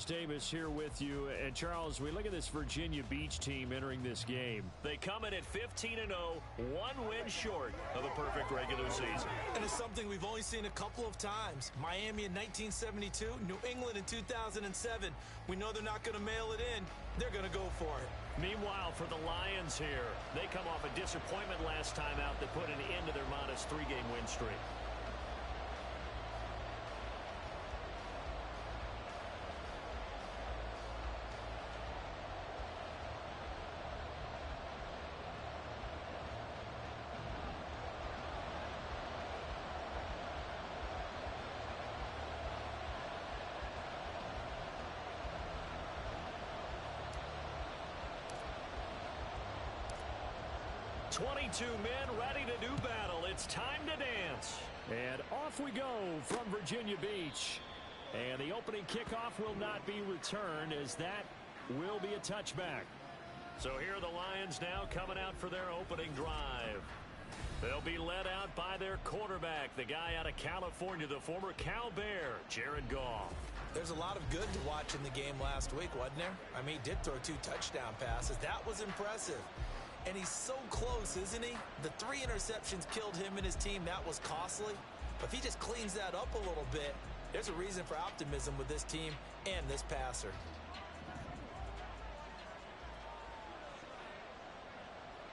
Davis here with you. And Charles, we look at this Virginia Beach team entering this game. They come in at 15-0, one win short of a perfect regular season. And it's something we've only seen a couple of times. Miami in 1972, New England in 2007. We know they're not going to mail it in. They're going to go for it. Meanwhile, for the Lions here, they come off a disappointment last time out that put an end to their modest three-game win streak. Two men ready to do battle. It's time to dance. And off we go from Virginia Beach. And the opening kickoff will not be returned, as that will be a touchback. So here are the Lions now coming out for their opening drive. They'll be led out by their quarterback, the guy out of California, the former Cal Bear, Jared Goff. There's a lot of good to watch in the game last week, wasn't there? I mean, he did throw 2 touchdown passes. That was impressive. And he's so close, isn't he? The 3 interceptions killed him and his team. That was costly. But if he just cleans that up a little bit, there's a reason for optimism with this team and this passer.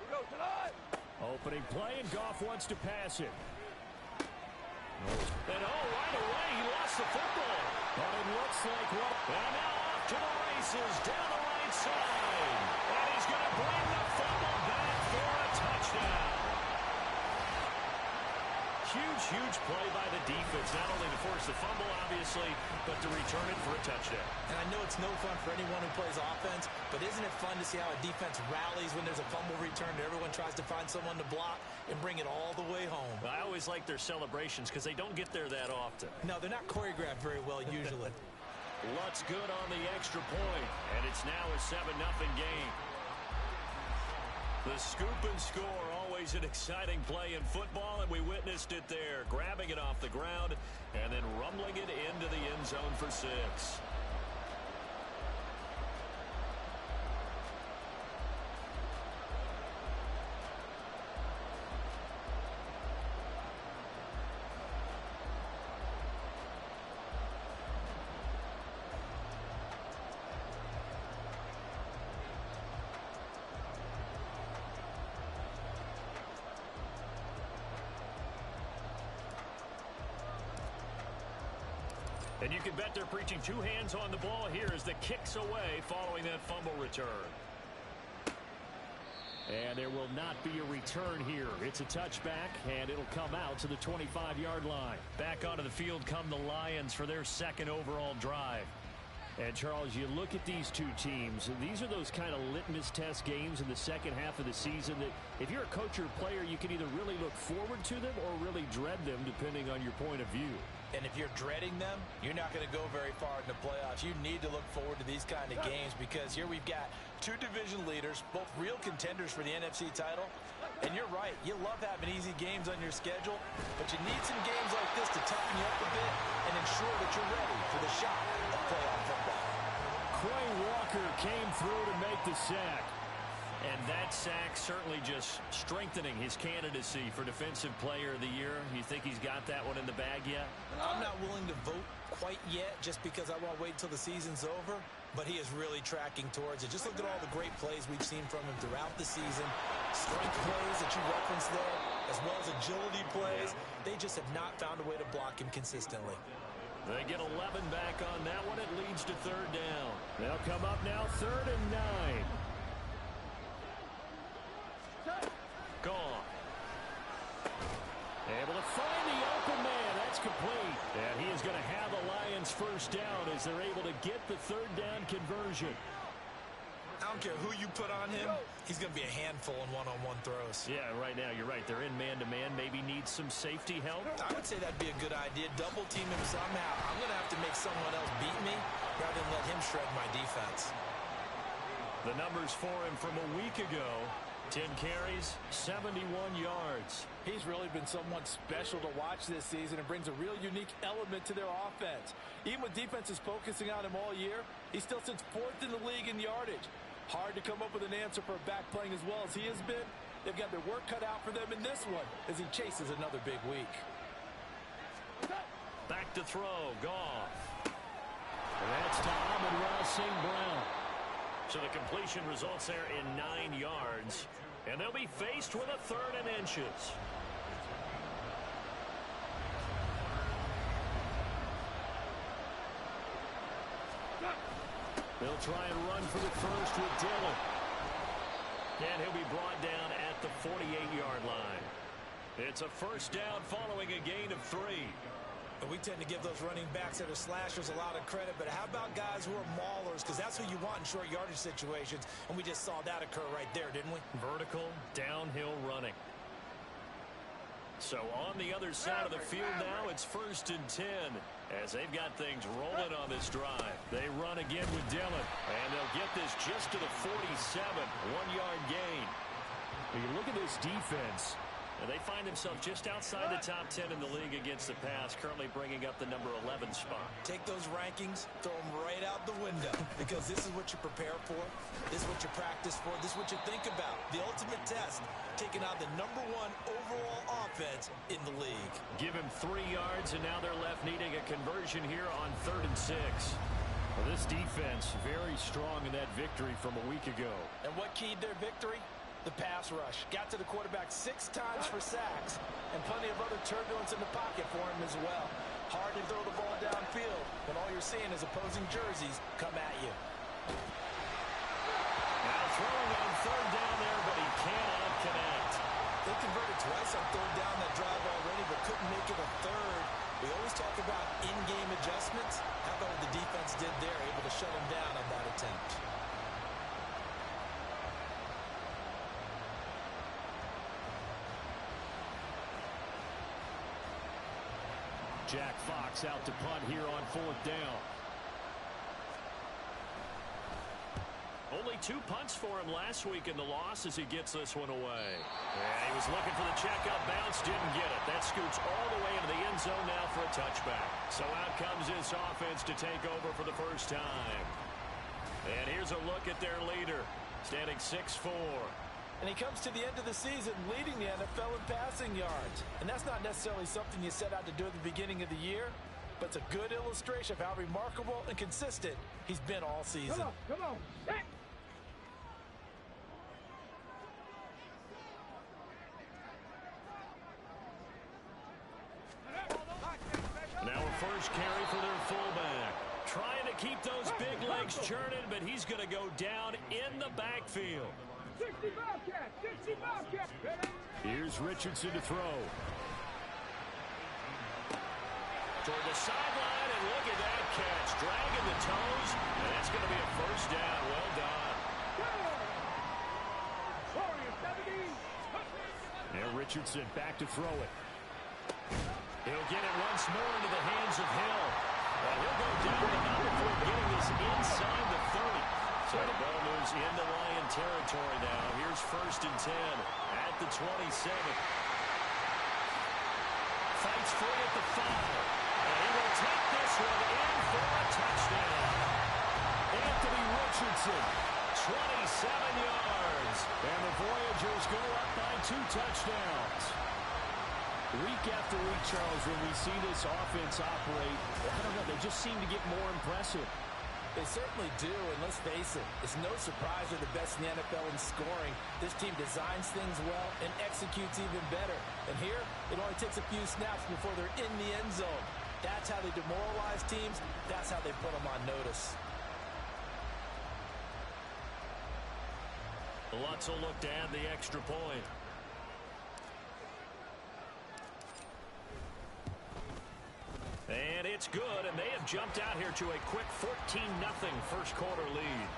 We go tonight. Opening play, and Goff wants to pass it. And right away, he lost the football. But it looks like what? And now off to the races down the right side. And he's going to bring the fumble back for a touchdown. Huge play by the defense, not only to force the fumble, obviously, but to return it for a touchdown. And I know it's no fun for anyone who plays offense, but isn't it fun to see how a defense rallies when there's a fumble return and everyone tries to find someone to block and bring it all the way home? I always like their celebrations because they don't get there that often. No, they're not choreographed very well usually. Lutt's good on the extra point, and it's now a 7-0 game. The scoop and score, always an exciting play in football, and we witnessed it there, grabbing it off the ground and then rumbling it into the end zone for 6. And you can bet they're preaching 2 hands on the ball here as the kick's away following that fumble return. And there will not be a return here. It's a touchback, and it'll come out to the 25-yard line. Back onto the field come the Lions for their 2nd overall drive. And, Charles, you look at these two teams, and these are those kind of litmus test games in the second half of the season that if you're a coach or a player, you can either really look forward to them or really dread them, depending on your point of view. And if you're dreading them, you're not going to go very far in the playoffs. You need to look forward to these kind of games because here we've got 2 division leaders, both real contenders for the NFC title. And you're right, you love having easy games on your schedule, but you need some games like this to toughen you up a bit and ensure that you're ready for the shot of playoff football. Quay Walker came through to make the sack. And that sack certainly just strengthening his candidacy for Defensive Player of the Year. You think he's got that one in the bag yet? I'm not willing to vote quite yet just because I want to wait until the season's over, but he is really tracking towards it. Just look at all the great plays we've seen from him throughout the season. Strength plays that you referenced there, as well as agility plays. They just have not found a way to block him consistently. They get 11 back on that one. It leads to 3rd down. They'll come up now 3rd and 9. Gone. Able to find the open man. That's complete. And he is going to have the Lions 1st down as they're able to get the 3rd down conversion. I don't care who you put on him, he's going to be a handful in one-on-one throws. Yeah, right now you're right. They're in man-to-man. Maybe needs some safety help. I would say that'd be a good idea. Double team him somehow. I'm going to have to make someone else beat me rather than let him shred my defense. The numbers for him from a week ago. 10 carries, 71 yards. He's really been someone special to watch this season and brings a real unique element to their offense. Even with defenses focusing on him all year, he still sits 4th in the league in yardage. Hard to come up with an answer for a back playing as well as he has been. They've got their work cut out for them in this one as he chases another big week. Back to throw, Goff. And that's to Amon-Ra St. Brown. So the completion results there in 9 yards. And they'll be faced with a 3rd and inches. They'll try and run for the first with Dillon. And he'll be brought down at the 48-yard line. It's a first down following a gain of 3. We tend to give those running backs that are slashers a lot of credit, but how about guys who are maulers? Because that's who you want in short yardage situations, and we just saw that occur right there, didn't we? Vertical, downhill running. So on the other side of the field now, it's 1st and 10 as they've got things rolling on this drive. They run again with Dillon. And they'll get this just to the 47, 1-yard gain. When you look at this defense, and they find themselves just outside the top 10 in the league against the pass, currently bringing up the number 11 spot. Take those rankings, throw them right out the window, because this is what you prepare for, this is what you practice for, this is what you think about. The ultimate test, taking out the number 1 overall offense in the league. Give him 3 yards, and now they're left needing a conversion here on 3rd and 6. Well, this defense very strong in that victory from a week ago. And what keyed their victory? The pass rush. Got to the quarterback 6 times for sacks, and plenty of other turbulence in the pocket for him as well. Hard to throw the ball downfield when all you're seeing is opposing jerseys come at you. Now throwing on 3rd down there, but he cannot connect. They converted twice on 3rd down that drive already, but couldn't make it a 3rd. We always talk about in-game adjustments. How about what the defense did there, able to shut him down on that attempt? Jack Fox out to punt here on 4th down. Only 2 punts for him last week in the loss as he gets this one away. Yeah, he was looking for the checkup bounce, didn't get it. That scoots all the way into the end zone now for a touchback. So out comes this offense to take over for the first time. And here's a look at their leader, standing 6'4". And he comes to the end of the season leading the NFL in passing yards. And that's not necessarily something you set out to do at the beginning of the year, but it's a good illustration of how remarkable and consistent he's been all season. Come on. Hey. Now a first carry for their fullback. Trying to keep those big legs churning, but he's going to go down in the backfield. 65 cat. Here's Richardson to throw. Toward the sideline, and look at that catch. Dragging the toes, and that's going to be a first down. Well done. Now Richardson back to throw it. He'll get it once more into the hands of Hill. And he'll go down the number before getting this inside the 30. So the ball moves into Lion territory now. Here's 1st and 10 at the 27. Fights free at the 5. And he will take this one in for a touchdown. Anthony Richardson, 27 yards. and the Voyagers go up by 2 touchdowns. Week after week, Charles, when we see this offense operate, I don't know, they just seem to get more impressive. They certainly do, and let's face it, it's no surprise they're the best in the NFL in scoring. This team designs things well and executes even better. And here, it only takes a few snaps before they're in the end zone. That's how they demoralize teams. That's how they put them on notice. Lutz will look to add the extra point. And it's good, and they have jumped out here to a quick 14-0 first quarter lead.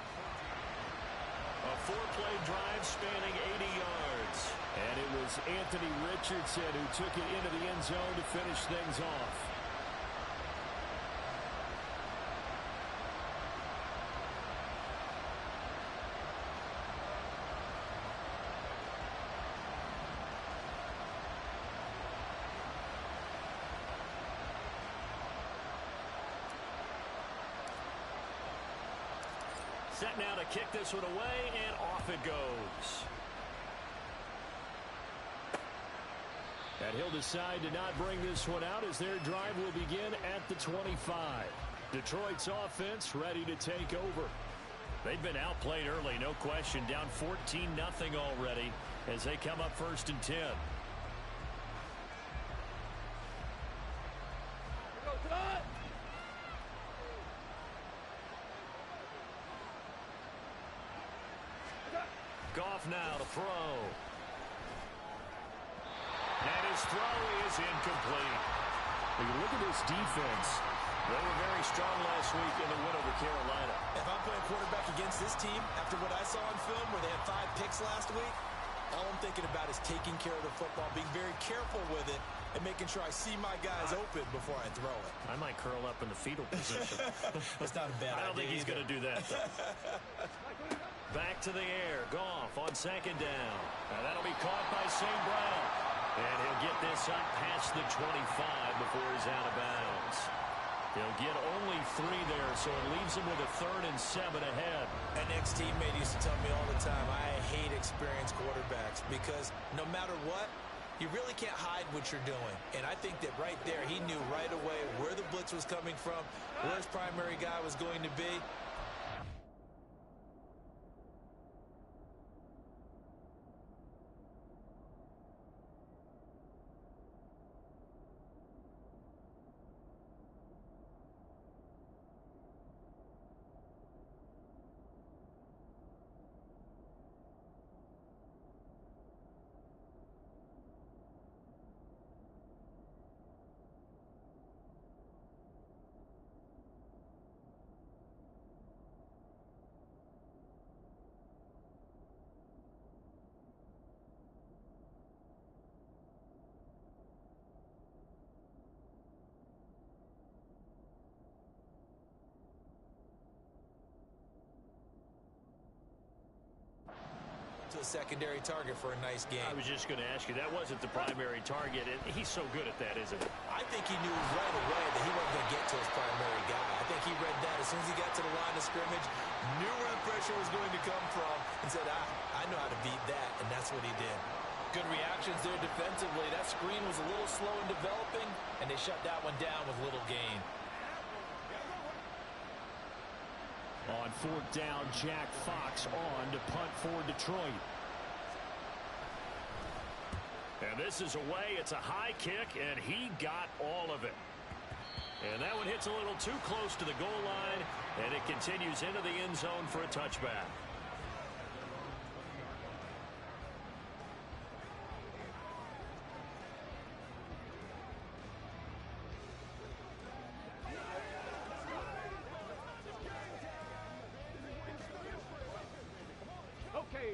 A 4-play drive spanning 80 yards. And it was Anthony Richardson who took it into the end zone to finish things off. Set now to kick this one away, and off it goes. And he'll decide to not bring this one out as their drive will begin at the 25. Detroit's offense ready to take over. They've been outplayed early, no question. Down 14-0 already as they come up 1st and 10. Goff now to throw. And his throw is incomplete. When you look at this defense, they were very strong last week in the win over Carolina. If I'm playing quarterback against this team, after what I saw on film where they had 5 picks last week, all I'm thinking about is taking care of the football, being very careful with it, and making sure I see my guys open before I throw it. I might curl up in the fetal position. That's not a bad idea. I don't think he's going to do that, though. Back to the air. Goff on 2nd down. And that'll be caught by St. Brown. And he'll get this up past the 25 before he's out of bounds. He'll get only 3 there, so it leaves him with a 3rd and 7 ahead. An ex-teammate used to tell me all the time, I hate experienced quarterbacks because no matter what, you really can't hide what you're doing. And I think that right there, he knew right away where the blitz was coming from, where his primary guy was going to be. To a secondary target for a nice game. I was just going to ask you, that wasn't the primary target, and he's so good at that, isn't he? I think he knew right away that he wasn't going to get to his primary guy. I think he read that as soon as he got to the line of scrimmage, knew where the pressure was going to come from, and said, I know how to beat that, and that's what he did. Good reactions there defensively. That screen was a little slow in developing, and they shut that one down with little gain. On 4th down, Jack Fox on to punt for Detroit. And this is away. It's a high kick, and he got all of it. And that one hits a little too close to the goal line, and it continues into the end zone for a touchback.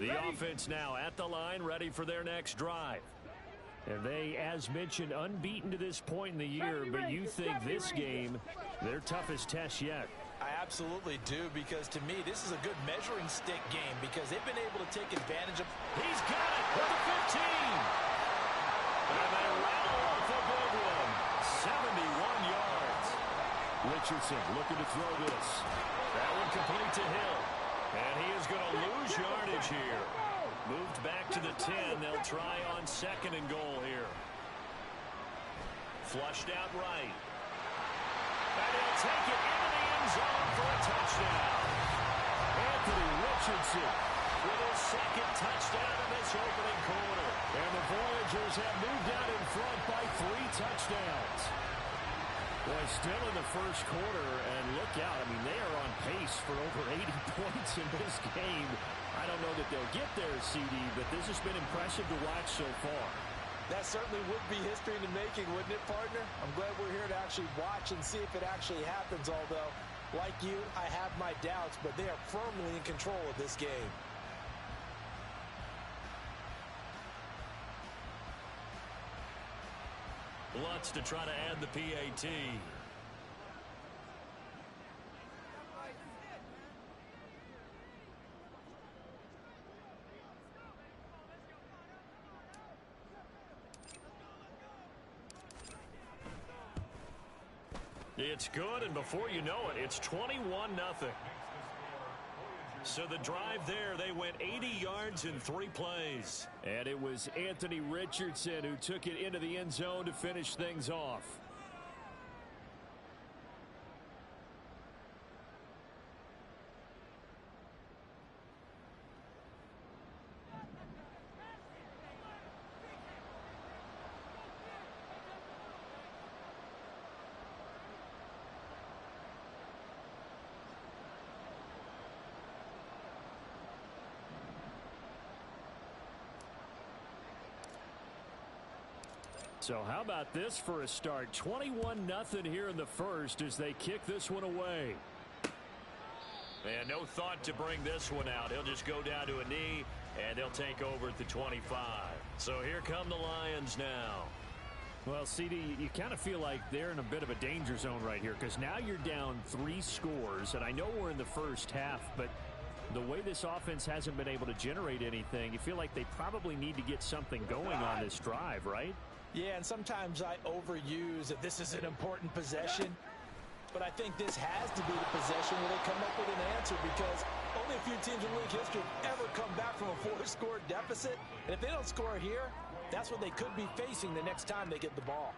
The offense now at the line, ready for their next drive. And they, as mentioned, unbeaten to this point in the year, but you think this game, their toughest test yet. I absolutely do, because to me, this is a good measuring stick game because they've been able to take advantage of. He's got it for the 15. And they rattle off a good one. 71 yards. Richardson looking to throw this. That one complete to Hill. And he is going to lose yardage here. Moved back to the 10. They'll try on 2nd and goal here. Flushed out right. And he'll take it into the end zone for a touchdown. Anthony Richardson with his 2nd touchdown in this opening quarter. And the Voyagers have moved out in front by 3 touchdowns. Boy, still in the first quarter, and look out. I mean, they are on pace for over 80 points in this game. I don't know that they'll get there, CD, but this has been impressive to watch so far. That certainly would be history in the making, wouldn't it, partner? I'm glad we're here to actually watch and see if it actually happens, although, like you, I have my doubts, but they are firmly in control of this game. Lutz to try to add the PAT. It's good, and before you know it, it's 21-0. So the drive there, they went 80 yards in 3 plays. And it was Anthony Richardson who took it into the end zone to finish things off. So how about this for a start? 21-0 here in the first as they kick this one away. And no thought to bring this one out. He'll just go down to a knee, and they'll take over at the 25. So here come the Lions now. Well, CD, you kind of feel like they're in a bit of a danger zone right here because now you're down 3 scores, and I know we're in the first half, but the way this offense hasn't been able to generate anything, you feel like they probably need to get something going on this drive, right? Yeah, and sometimes I overuse that this is an important possession, but I think this has to be the possession where they come up with an answer because only a few teams in league history have ever come back from a 4-score deficit, and if they don't score here, that's what they could be facing the next time they get the ball.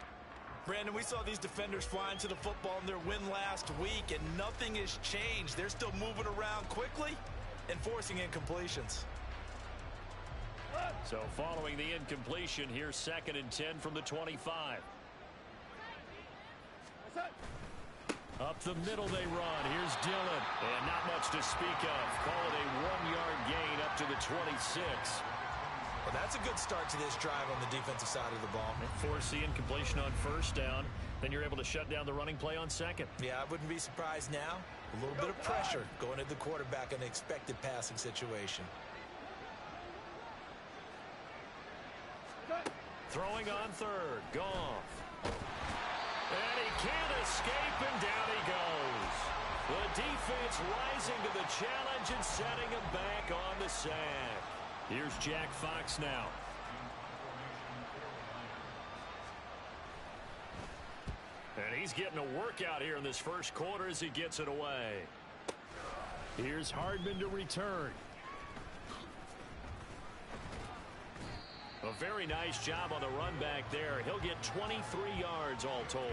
Brandon, we saw these defenders flying to the football in their win last week, and nothing has changed. They're still moving around quickly and forcing incompletions. So following the incompletion, here's 2nd and 10 from the 25. Up the middle they run. Here's Dillon. And not much to speak of. Call it a 1-yard gain up to the 26. Well, that's a good start to this drive on the defensive side of the ball. Force the incompletion on 1st down. Then you're able to shut down the running play on 2nd. Yeah, I wouldn't be surprised now. A little bit of pressure going at the quarterback in an expected passing situation. Throwing on 3rd. Goff. And he can't escape, and down he goes. The defense rising to the challenge and setting him back on the sack. Here's Jack Fox now. And he's getting a workout here in this first quarter as he gets it away. Here's Hardman to return. A very nice job on the run back there. He'll get 23 yards all told.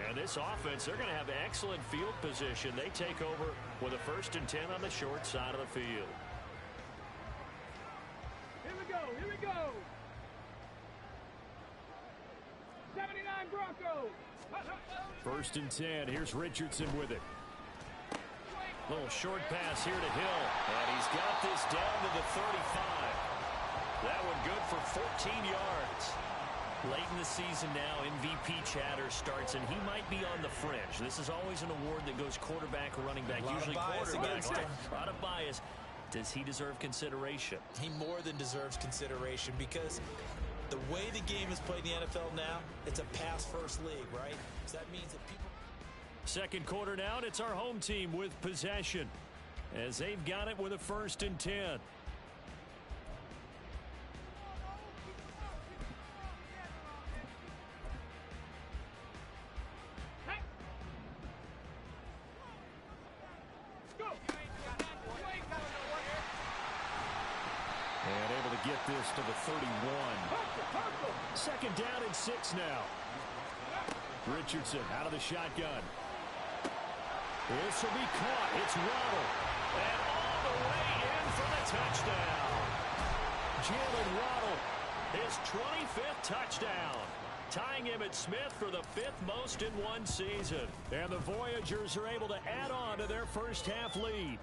And this offense, they're going to have excellent field position. They take over with a 1st and 10 on the short side of the field. Here we go. Here we go. 79 Broncos. 1st and 10. Here's Richardson with it. Little short pass here to Hill. And he's got this down to the 35. That one good for 14 yards. Late in the season now, MVP chatter starts, and he might be on the fringe. This is always an award that goes quarterback or running back, usually quarterback. A lot of bias. Does he deserve consideration? He more than deserves consideration because the way the game is played in the NFL now, it's a pass-first league, right? So that means that people... 2nd quarter now, and it's our home team with possession as they've got it with a 1st and 10. And able to get this to the 31. 2nd down and 6 now. Richardson out of the shotgun. This will be caught. It's Waddle. And all the way in for the touchdown. Jalen Waddle. His 25th touchdown. Tying Emmitt Smith for the 5th most in one season. And the Voyagers are able to add on to their first half lead.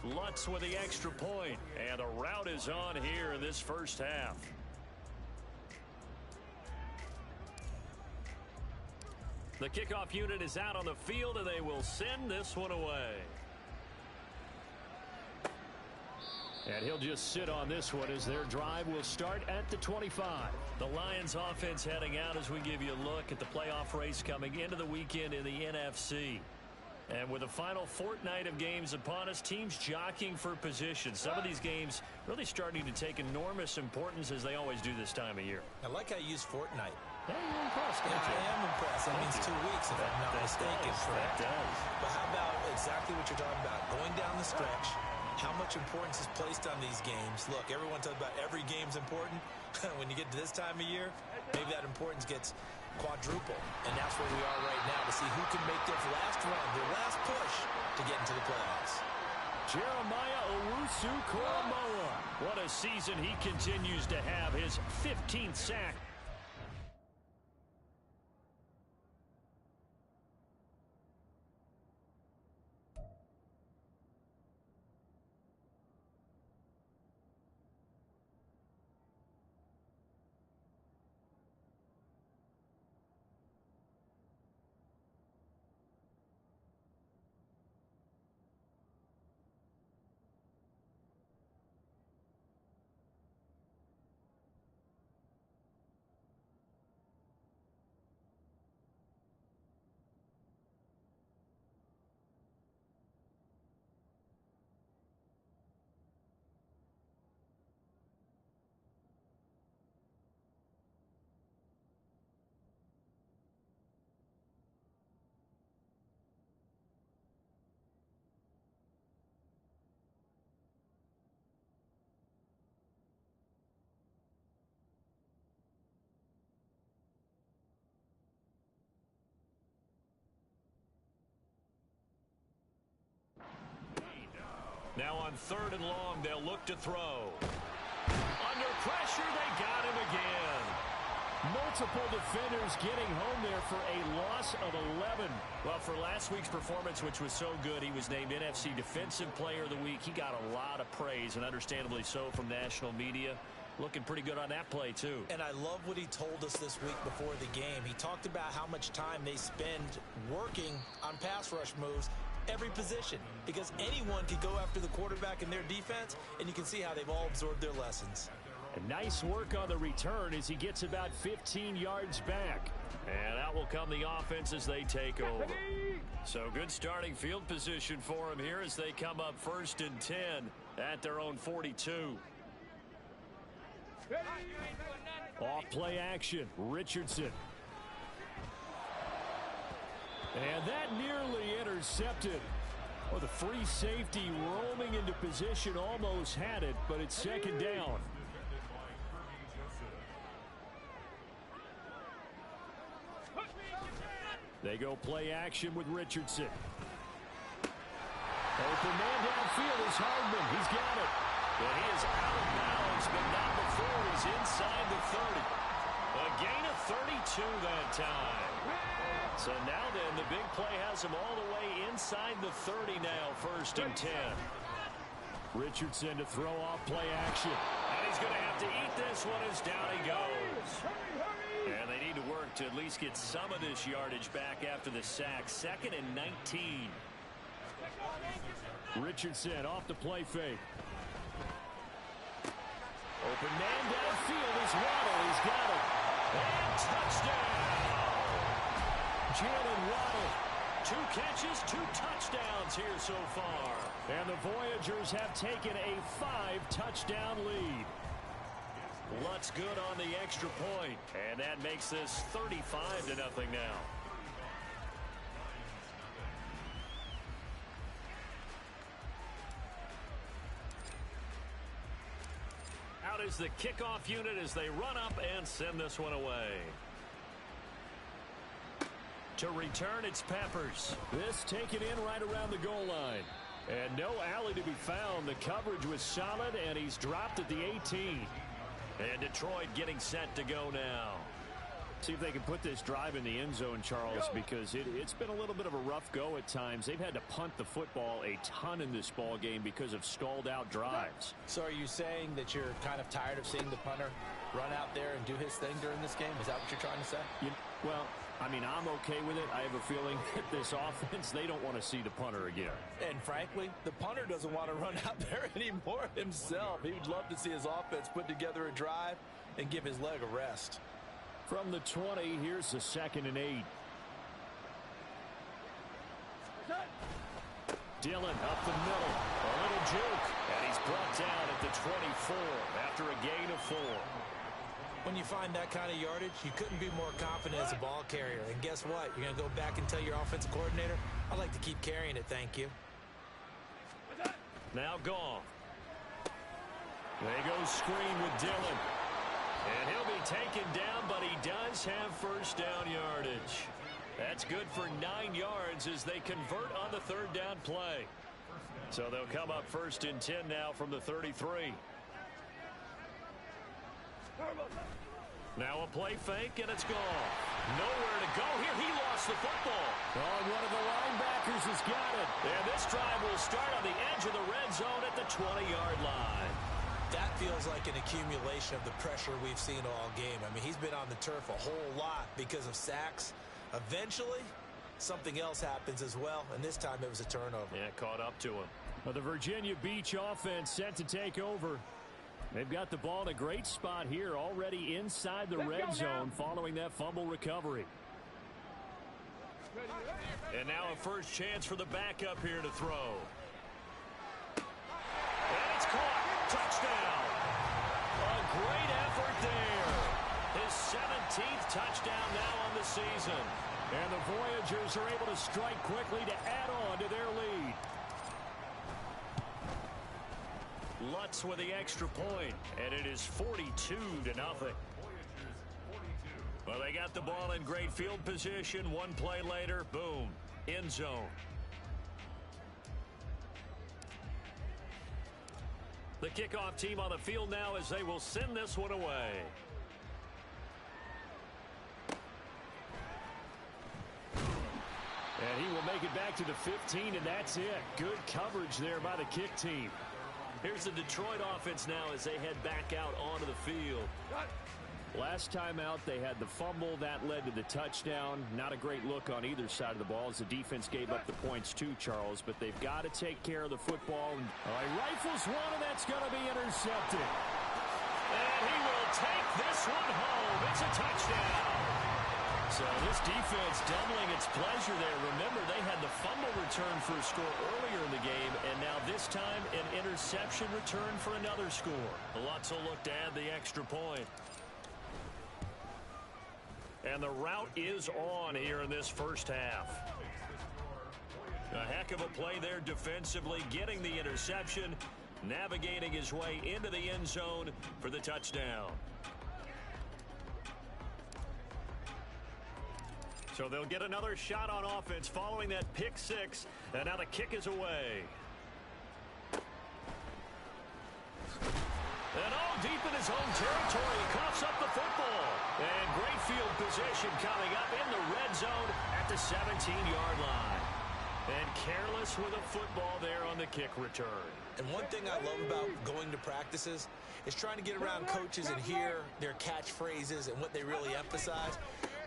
Lutz with the extra point. And the rout is on here in this first half. The kickoff unit is out on the field, and they will send this one away. And he'll just sit on this one as their drive will start at the 25. The Lions offense heading out as we give you a look at the playoff race coming into the weekend in the NFC. And with the final fortnight of games upon us, teams jockeying for position. Some of these games really starting to take enormous importance as they always do this time of year. I like how you use fortnight. Yeah, you're impressed, Yeah, I am impressed. That means 2 weeks, if I'm not mistaken. That does. But how about exactly what you're talking about? Going down the stretch, how much importance is placed on these games. Look, everyone talks about every game's important. When you get to this time of year, maybe that importance gets quadruple. And that's where we are right now to see who can make their last run, their last push to get into the playoffs. Jeremiah Owusu-Koramoah. What a season he continues to have. His 15th sack. Now on 3rd and long, they'll look to throw. Under pressure, they got him again. Multiple defenders getting home there for a loss of 11. Well, for last week's performance, which was so good, he was named NFC Defensive Player of the Week. He got a lot of praise, and understandably so, from national media. Looking pretty good on that play, too. And I love what he told us this week before the game. He talked about how much time they spend working on pass rush moves, every position, because anyone could go after the quarterback in their defense, and you can see how they've all absorbed their lessons. And nice work on the return as he gets about 15 yards back. And out will come the offense as they take over. So good starting field position for him here as they come up 1st and 10 at their own 42. Off play action, Richardson. And that nearly intercepted. Well, the free safety roaming into position almost had it, but it's 2nd down. They go play action with Richardson. Open man downfield is Hardman. He's got it. But he is out of bounds, but not before he's inside the 30. A gain of 32 that time. So now then, the big play has him all the way inside the 30 now, 1st and 10. Richardson to throw off play action. And he's going to have to eat this one as down he goes. And they need to work to at least get some of this yardage back after the sack. 2nd and 19. Richardson off the play fake. Open man downfield is Waddle. He's got it. And touchdown. Jalen Waddle. 2 catches, 2 touchdowns here so far. And the Voyagers have taken a 5-touchdown lead. Lutz good on the extra point. And that makes this 35-0 now. Out is the kickoff unit as they run up and send this one away. To return, it's Peppers. This taken in right around the goal line. And no alley to be found. The coverage was solid, and he's dropped at the 18. And Detroit getting set to go now. See if they can put this drive in the end zone, Charles, because it's been a little bit of a rough go at times. They've had to punt the football a ton in this ball game because of stalled-out drives. So are you saying that you're kind of tired of seeing the punter run out there and do his thing during this game? Is that what you're trying to say? Well, I mean, I'm okay with it. I have a feeling that this offense, they don't want to see the punter again. And frankly, the punter doesn't want to run out there anymore himself. He would love to see his offense put together a drive and give his leg a rest. From the 20, here's the 2nd and 8. Dillon up the middle. A little juke. And he's brought down at the 24 after a gain of 4. When you find that kind of yardage, you couldn't be more confident as a ball carrier. And guess what? You're going to go back and tell your offensive coordinator, I'd like to keep carrying it, thank you. Now Goff. They go screen with Dillon. And he'll be taken down, but he does have first down yardage. That's good for 9 yards as they convert on the third down play. So they'll come up first and 10 now from the 33. Now a play fake, and it's gone. Nowhere to go here. He lost the football. Oh, one of the linebackers has got it. And this drive will start on the edge of the red zone at the 20-yard line. That feels like an accumulation of the pressure we've seen all game. I mean, he's been on the turf a whole lot because of sacks. Eventually, something else happens as well, and this time it was a turnover. Yeah, caught up to him. Well, the Virginia Beach offense set to take over. They've got the ball in a great spot here, already inside the red zone following that fumble recovery. And now a first chance for the backup here to throw. And it's caught. Touchdown. A great effort there. His 17th touchdown now on the season. And the Voyagers are able to strike quickly to add on to their lead. Lutz with the extra point, and it is 42-0. Well, they got the ball in great field position. One play later, boom, end zone. The kickoff team on the field now as they will send this one away. And he will make it back to the 15, and that's it. Good coverage there by the kick team. Here's the Detroit offense now as they head back out onto the field. Last time out, they had the fumble. That led to the touchdown. Not a great look on either side of the ball as the defense gave up the points too, Charles. But they've got to take care of the football. And he rifles one, and that's going to be intercepted. And he will take this one home. It's a touchdown. So this defense doubling its pleasure there. Remember, they had the fumble return for a score earlier in the game, and now this time an interception return for another score. Lutz will look to add the extra point. And the route is on here in this first half. A heck of a play there defensively, getting the interception, navigating his way into the end zone for the touchdown. So they'll get another shot on offense following that pick six, and now the kick is away. And all deep in his own territory, he coughs up the football. And great field position coming up in the red zone at the 17-yard line. And careless with a football there on the kick return. And one thing I love about going to practices is trying to get around coaches and hear their catchphrases and what they really emphasize.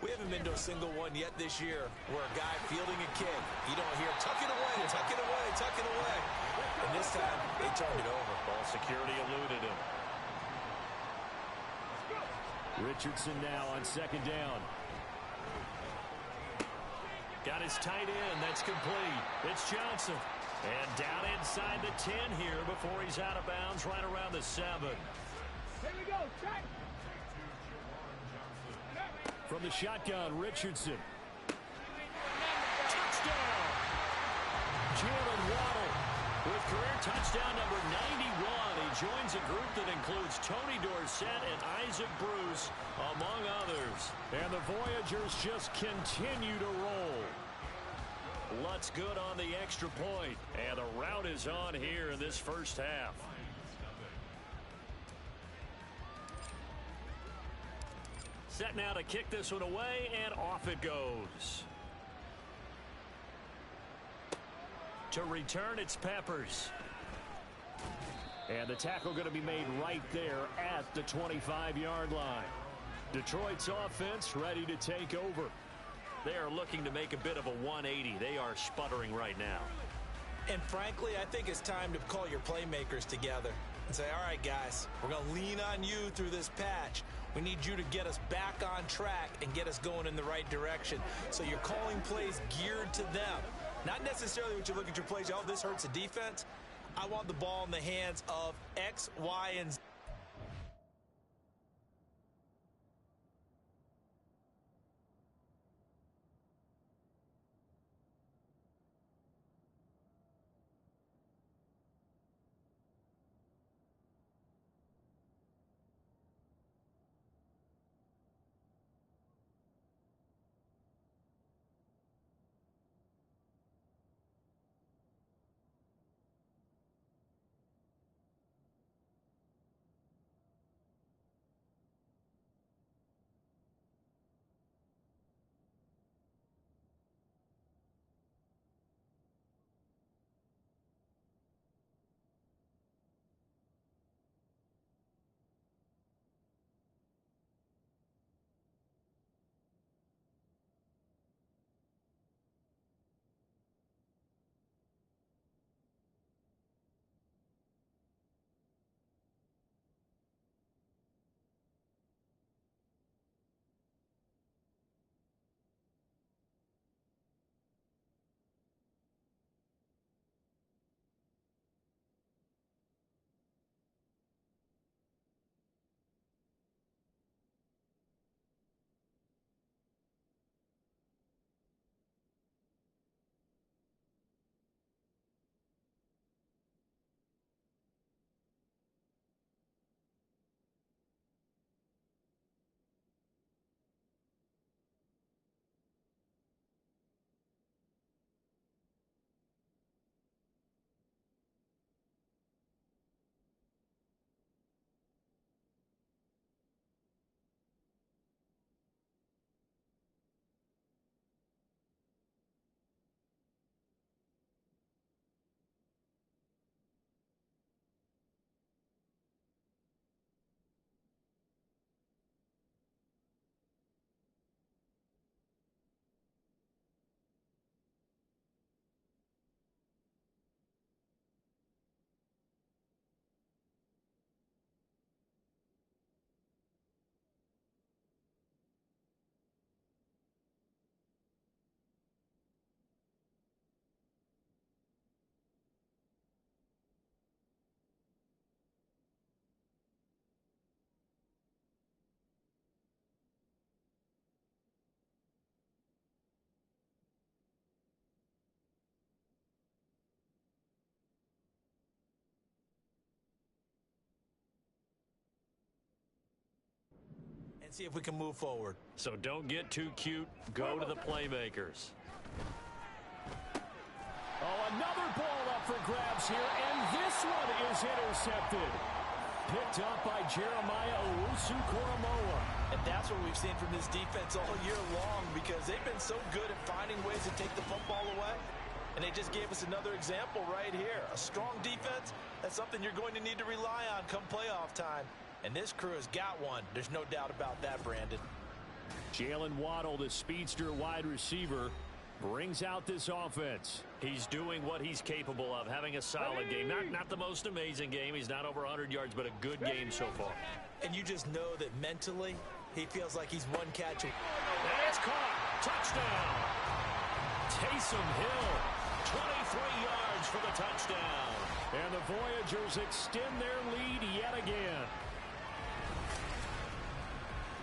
We haven't been to a single one yet this year where a guy fielding a kick, you don't hear, tuck it away, tuck it away, tuck it away. And this time, they turned it over. Ball security eluded him. Richardson now on second down. Got his tight end. That's complete. It's Johnson. And down inside the 10 here before he's out of bounds right around the 7. Here we go. Check. From the shotgun, Richardson. Touchdown! Jalen Waddle. With career touchdown number 91, he joins a group that includes Tony Dorsett and Isaac Bruce, among others. And the Voyagers just continue to roll. Lutz good on the extra point, and the route is on here in this first half. Set now to kick this one away, and off it goes. To return, it's Peppers. And the tackle going to be made right there at the 25-yard line. Detroit's offense ready to take over. They are looking to make a bit of a 180. They are sputtering right now. And frankly, I think it's time to call your playmakers together and say, all right, guys, we're going to lean on you through this patch. We need you to get us back on track and get us going in the right direction. So you're calling plays geared to them. Not necessarily when you look at your plays, oh, this hurts the defense. I want the ball in the hands of X, Y, and Z. Let's see if we can move forward. So don't get too cute. Go to the playmakers. Oh, another ball up for grabs here, and this one is intercepted. Picked up by Jeremiah Owusu-Koramoah. And that's what we've seen from this defense all year long, because they've been so good at finding ways to take the football away. And they just gave us another example right here. A strong defense, that's something you're going to need to rely on come playoff time. And this crew has got one. There's no doubt about that, Brandon. Jalen Waddle, the speedster wide receiver, brings out this offense. He's doing what he's capable of, having a solid game. Not the most amazing game. He's not over 100 yards, but a good game so far. And you just know that mentally, he feels like he's one catch. And it's caught. Touchdown. Taysom Hill, 23 yards for the touchdown. And the Voyagers extend their lead yet again.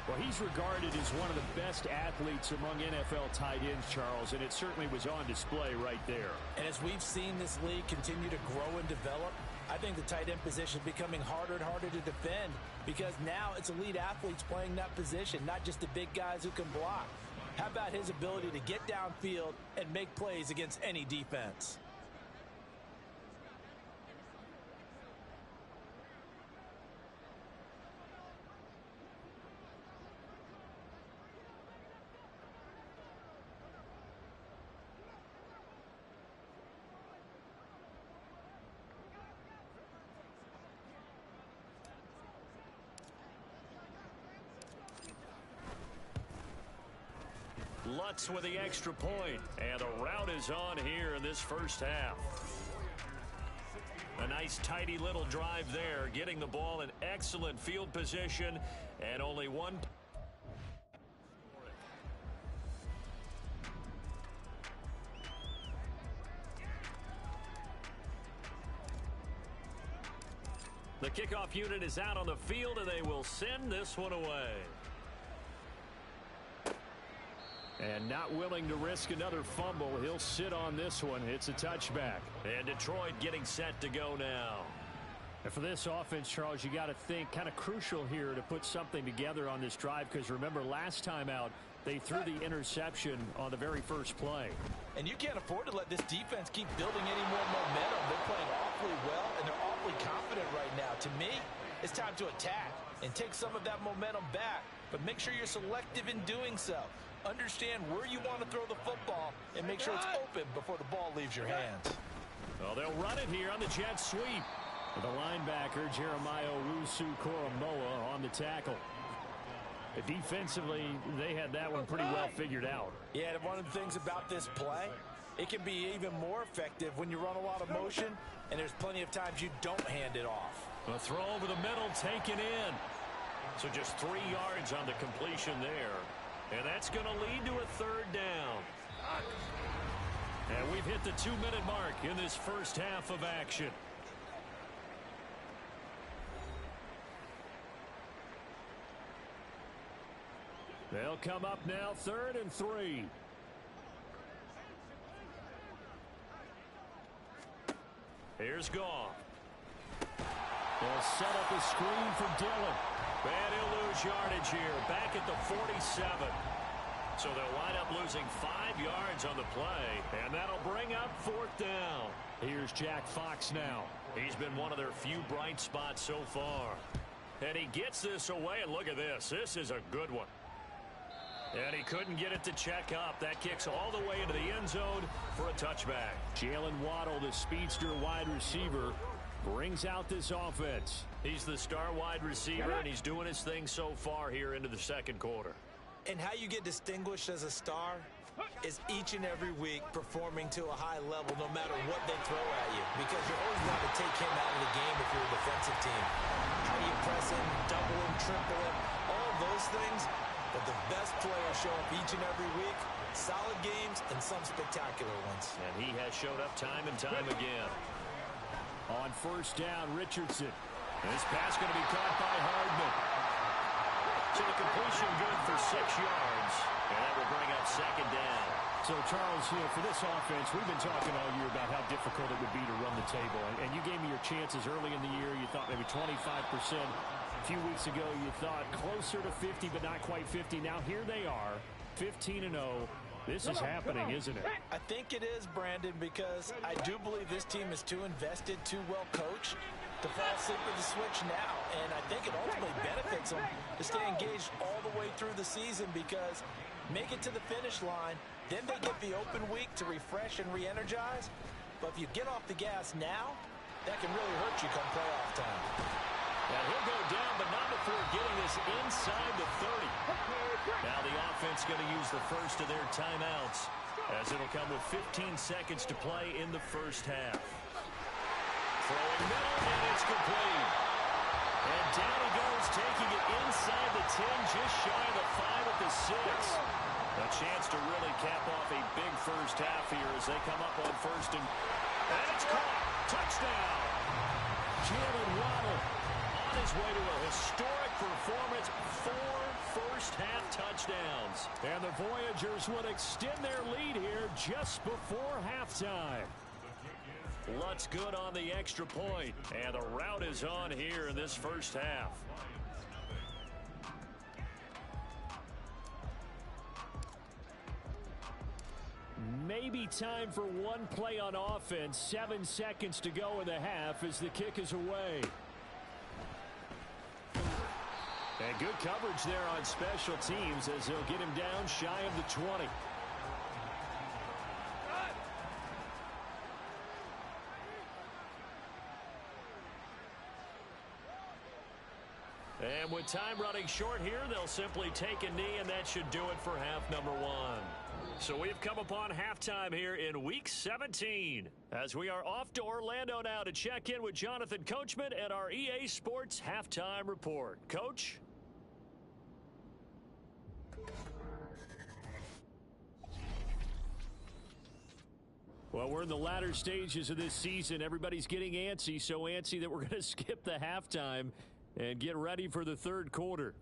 Well, he's regarded as one of the best athletes among NFL tight ends, Charles, and it certainly was on display right there. And as we've seen this league continue to grow and develop, I think the tight end position is becoming harder and harder to defend, because now it's elite athletes playing that position, not just the big guys who can block. How about his ability to get downfield and make plays against any defense? Lutz with the extra point, and the route is on here in this first half. A nice tidy little drive there, getting the ball in excellent field position, and only one. The kickoff unit is out on the field, and they will send this one away. And not willing to risk another fumble. He'll sit on this one. It's a touchback. And Detroit getting set to go now. And for this offense, Charles, you got to think kind of crucial here to put something together on this drive, because remember last time out they threw the interception on the very first play. And you can't afford to let this defense keep building any more momentum. They're playing awfully well, and they're awfully confident right now. To me, it's time to attack and take some of that momentum back, but make sure you're selective in doing so. Understand where you want to throw the football and make sure it's open before the ball leaves your hands. Well, they'll run it here on the jet sweep. The linebacker, Jeremiah Owusu-Koramoah, on the tackle. Defensively, they had that one pretty well figured out. Yeah, one of the things about this play, it can be even more effective when you run a lot of motion, and there's plenty of times you don't hand it off. A throw over the middle, taken in. So just 3 yards on the completion there. And that's going to lead to a third down. And we've hit the 2-minute mark in this first half of action. They'll come up now, 3rd and 3. Here's Goff. They'll set up a screen for Dillon. And he'll lose yardage here, back at the 47. So they'll wind up losing 5 yards on the play, and that'll bring up 4th down. Here's Jack Fox now. He's been one of their few bright spots so far. And he gets this away, and look at this. This is a good one. And he couldn't get it to check up. That kicks all the way into the end zone for a touchback. Jalen Waddle, the speedster wide receiver, brings out this offense. He's the star wide receiver, and he's doing his thing so far here into the second quarter. And how you get distinguished as a star is each and every week performing to a high level no matter what they throw at you, because you always want to take him out of the game if you're a defensive team. How do you press him, double him, triple him, all of those things. But the best players show up each and every week. Solid games and some spectacular ones. And he has showed up time and time again. On 1st down, Richardson. This pass going to be caught by Hardman. So the completion good for 6 yards. And that will bring up second down. So, Charles, for this offense, we've been talking all year about how difficult it would be to run the table. And you gave me your chances early in the year. You thought maybe 25%. A few weeks ago, you thought closer to 50, but not quite 50. Now, here they are, 15-0. This is happening, isn't it? I think it is, Brandon, because I do believe this team is too invested, too well coached to fall asleep at the switch now. And I think it ultimately benefits them to stay engaged all the way through the season because make it to the finish line, then they get the open week to refresh and re-energize. But if you get off the gas now, that can really hurt you come playoff time. Now he'll go down, but not before getting this inside the 30. Now the offense going to use the first of their timeouts as it'll come with 15 seconds to play in the first half. Throwing middle, and it's complete. And down he goes, taking it inside the 10, just shy of the 5 at the 6. A chance to really cap off a big first half here as they come up on first and it's caught. Touchdown. Jalen Waddle On his way to a historic performance, 4 first-half touchdowns. and the Voyagers would extend their lead here just before halftime. Lutt's good on the extra point, and the route is on here in this first half. Maybe time for one play on offense. 7 seconds to go in the half as the kick is away. And good coverage there on special teams as they'll get him down shy of the 20. And with time running short here, they'll simply take a knee, and that should do it for half number 1. So we've come upon halftime here in Week 17 as we are off to Orlando now to check in with Jonathan Coachman and our EA Sports Halftime Report. Coach? Well, we're in the latter stages of this season. Everybody's getting antsy, so antsy that we're going to skip the halftime and get ready for the third quarter.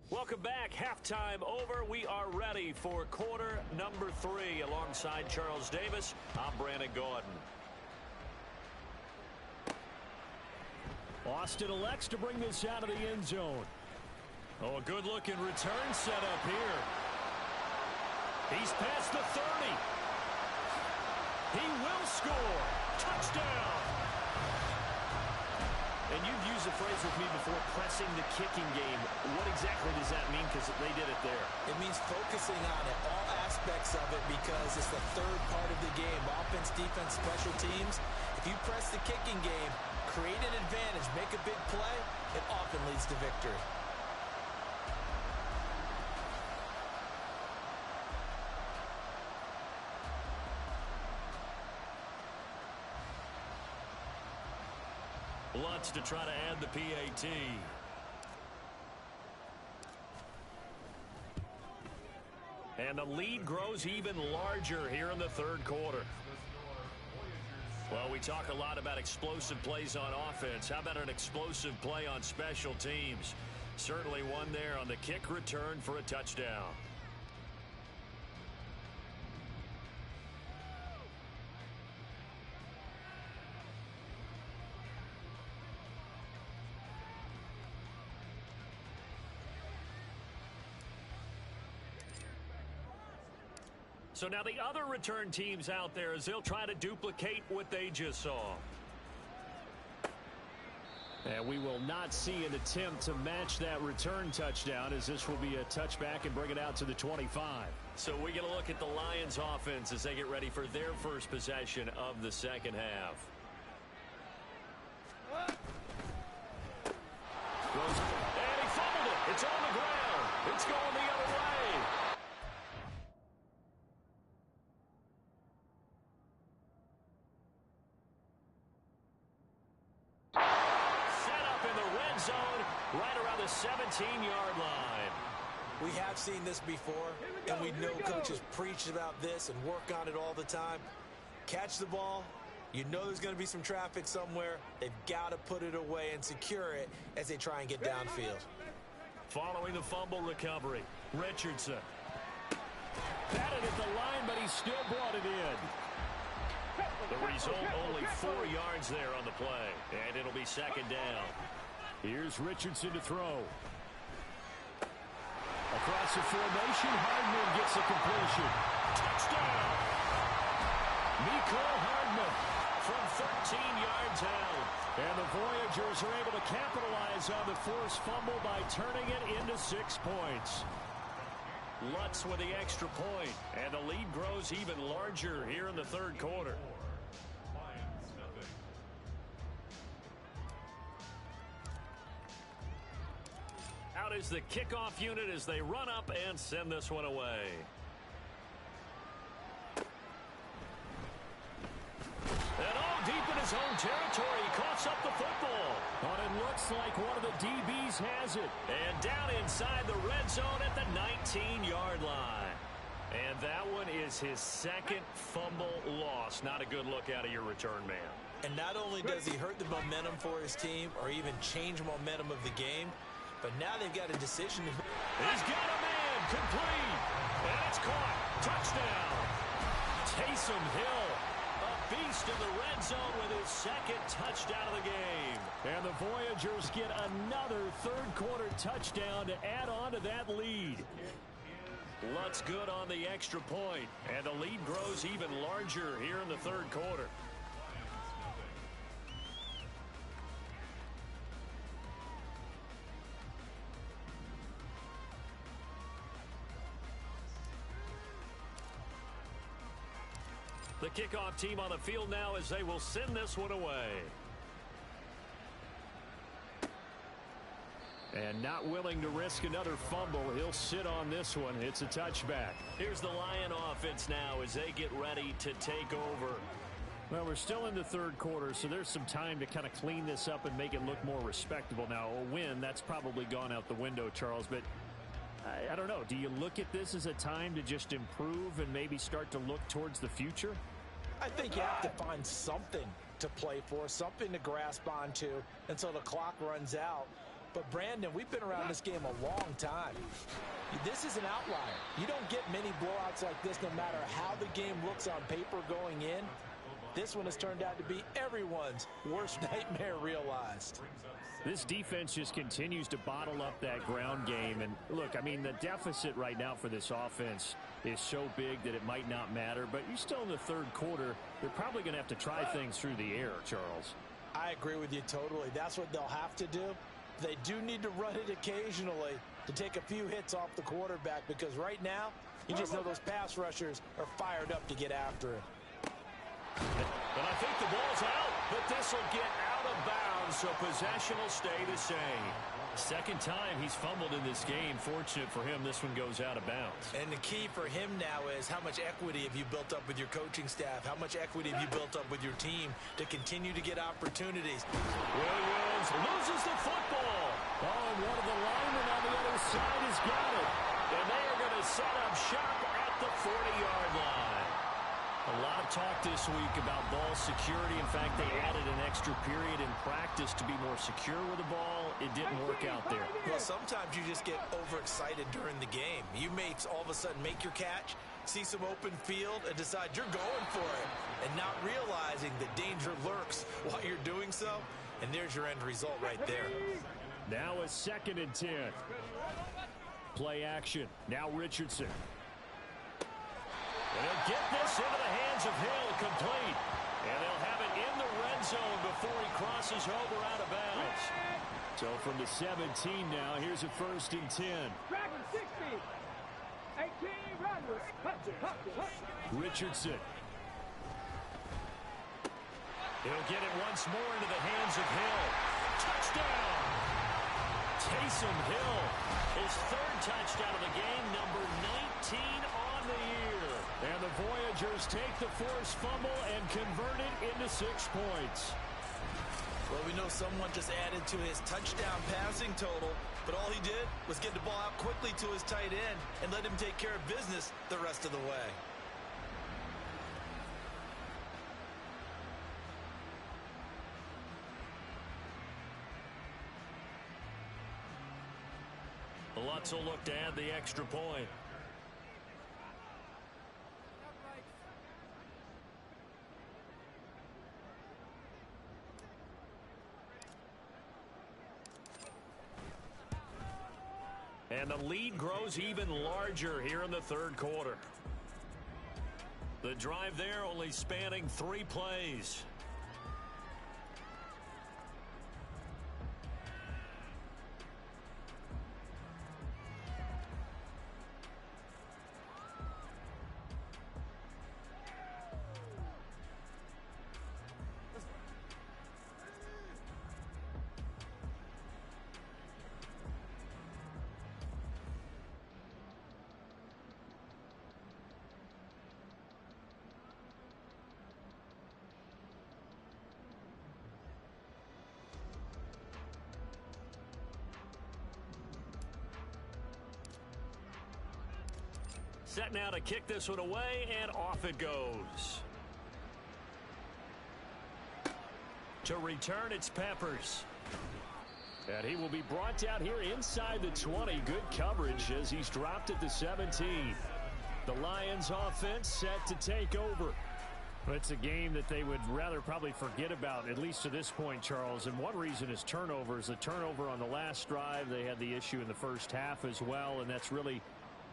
Welcome back. Halftime over. We are ready for quarter number 3. Alongside Charles Davis, I'm Brandon Gordon. Austin elects to bring this out of the end zone. Oh, a good-looking return set up here. He's past the 30. He will score. Touchdown. And you've used the phrase with me before, pressing the kicking game. What exactly does that mean? Because they did it there. It means focusing on it, all aspects of it, because it's the third part of the game. Offense, defense, special teams. If you press the kicking game, create an advantage, make a big play, it often leads to victory. Lutz to try to add the PAT. And the lead grows even larger here in the third quarter. Well, we talk a lot about explosive plays on offense. How about an explosive play on special teams? Certainly one there on the kick return for a touchdown. So now the other return teams out there as they'll try to duplicate what they just saw. And we will not see an attempt to match that return touchdown as this will be a touchback and bring it out to the 25. So we get a look at the Lions offense as they get ready for their first possession of the second half. And he fumbled it. It's on the ground. It's going the other way. Zone right around the 17-yard line. We have seen this before, and we know coaches preach about this and work on it all the time. Catch the ball, You know there's going to be some traffic somewhere. They've got to put it away and secure it as they try and get downfield. Following the fumble recovery, Richardson. Batted at the line, but he still brought it in. The result, only 4 yards there on the play, and it'll be second down. Here's Richardson to throw. Across the formation, Hardman gets a completion. Touchdown! Mecole Hardman from 13 yards out. And the Voyagers are able to capitalize on the forced fumble by turning it into 6 points. Lutz with the extra point, and the lead grows even larger here in the third quarter. Out is the kickoff unit as they run up and send this one away. And all deep in his own territory, he coughs up the football. But it looks like one of the DBs has it. And down inside the red zone at the 19-yard line. And that one is his second fumble loss. Not a good look out of your return man. And not only does he hurt the momentum for his team or even change momentum of the game, but now they've got a decision to make. He's got a man, complete. And it's caught. Touchdown. Taysom Hill, a beast in the red zone with his second touchdown of the game. And the Voyagers get another third-quarter touchdown to add on to that lead. Lutz good on the extra point, and the lead grows even larger here in the third quarter. The kickoff team on the field now as they will send this one away. And not willing to risk another fumble, he'll sit on this one. It's a touchback. Here's the Lion offense now as they get ready to take over. Well, we're still in the third quarter, so there's some time to kind of clean this up and make it look more respectable. Now, a win, that's probably gone out the window, Charles, but I don't know. Do you look at this as a time to just improve and maybe start to look towards the future? I think you have to find something to play for, something to grasp onto until the clock runs out. But, Brandon, we've been around this game a long time. This is an outlier. You don't get many blowouts like this no matter how the game looks on paper going in. This one has turned out to be everyone's worst nightmare realized. This defense just continues to bottle up that ground game. And, look, I mean, the deficit right now for this offense is so big that it might not matter. But you're still in the third quarter. They're probably going to have to try things through the air, Charles. I agree with you totally. That's what they'll have to do. They do need to run it occasionally to take a few hits off the quarterback because right now, you just know those pass rushers are fired up to get after it. And I think the ball's out, but this will get out of bounds, so possession will stay the same. Second time he's fumbled in this game. Fortunate for him, this one goes out of bounds. And the key for him now is how much equity have you built up with your coaching staff? How much equity have you built up with your team to continue to get opportunities? Williams loses the football. Oh, and one of the linemen on the other side has got it. And they are going to set up shop at the 40-yard line. A lot of talk this week about ball security. In fact, they added an extra period in practice to be more secure with the ball. It didn't work out there. Well, sometimes you just get overexcited during the game. You may all of a sudden make your catch, see some open field, and decide you're going for it, and not realizing the danger lurks while you're doing so. And there's your end result right there. Now a 2nd and 10. Play action. Now Richardson. And he'll get this into the hands of Hill, complete. And they'll have it in the red zone before he crosses over out of bounds. So from the 17 now, here's a 1st and 10. Track 60. 18, run. Richardson. He'll get it once more into the hands of Hill. Touchdown! Taysom Hill, his 3rd touchdown of the game, number 19 on the year. And the Voyagers take the forced fumble and convert it into 6 points. Well, we know someone just added to his touchdown passing total, but all he did was get the ball out quickly to his tight end and let him take care of business the rest of the way. Lutz will look to add the extra point. And the lead grows even larger here in the third quarter. The drive there only spanning 3 plays. Set now to kick this one away, and off it goes. To return, it's Peppers. And he will be brought down here inside the 20. Good coverage as he's dropped at the 17. The Lions offense set to take over. It's a game that they would rather probably forget about, at least to this point, Charles. And one reason is turnovers. The turnover on the last drive, they had the issue in the first half as well, and that's really,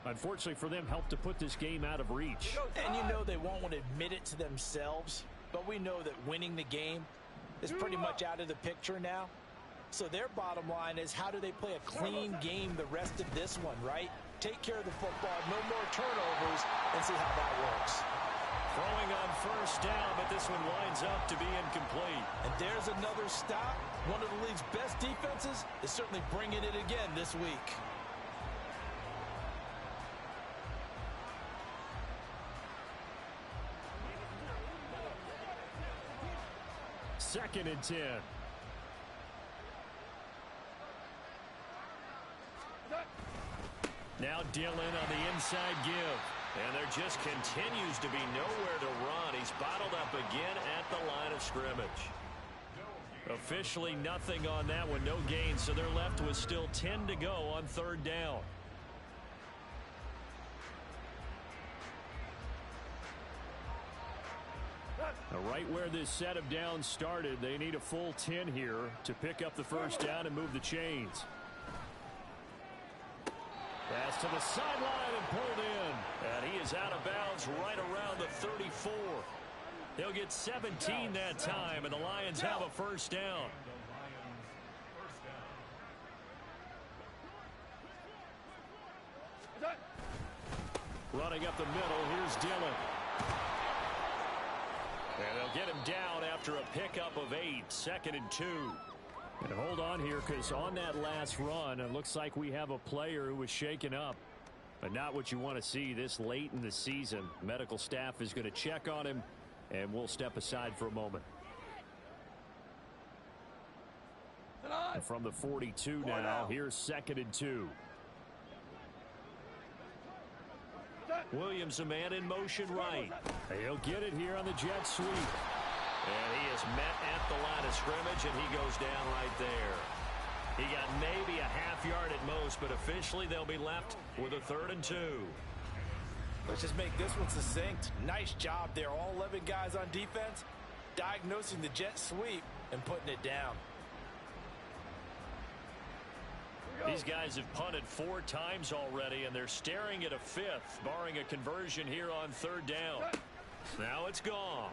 unfortunately for them, helped to put this game out of reach. And you know they won't want to admit it to themselves, but we know that winning the game is pretty much out of the picture now. So their bottom line is, how do they play a clean game the rest of this one, right? Take care of the football, no more turnovers, and see how that works. Throwing on first down, but this one winds up to be incomplete. And there's another stop. One of the league's best defenses is certainly bringing it again this week. Second and 10. Now Dillon on the inside give. And there just continues to be nowhere to run. He's bottled up again at the line of scrimmage. Officially nothing on that one, no gain, so they're left with still 10 to go on third down. Right where this set of downs started, they need a full 10 here to pick up the first down and move the chains. Pass to the sideline and pulled in. And he is out of bounds right around the 34. He'll get 17 that time, and the Lions have a first down. Running up the middle, here's Dillon. And they'll get him down after a pickup of 8, 2nd and 2. And hold on here, because on that last run, it looks like we have a player who was shaken up. But not what you want to see this late in the season. Medical staff is going to check on him, and we'll step aside for a moment. And from the 42 now, here's 2nd and 2. Williams, a man in motion right. He'll get it here on the jet sweep. And he is met at the line of scrimmage, and he goes down right there. He got maybe a half yard at most, but officially they'll be left with a 3rd and 2. Let's just make this one succinct. Nice job there. All 11 guys on defense diagnosing the jet sweep and putting it down. These guys have punted 4 times already, and they're staring at a 5th, barring a conversion here on 3rd down. Now it's gone.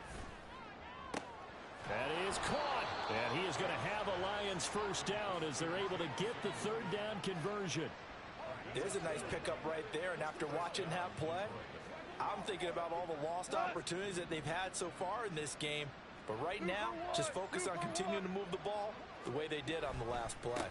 That is caught. And he is going to have a Lions first down as they're able to get the 3rd down conversion. There's a nice pickup right there, and after watching that play, I'm thinking about all the lost opportunities that they've had so far in this game. But right now, just focus on continuing to move the ball the way they did on the last play.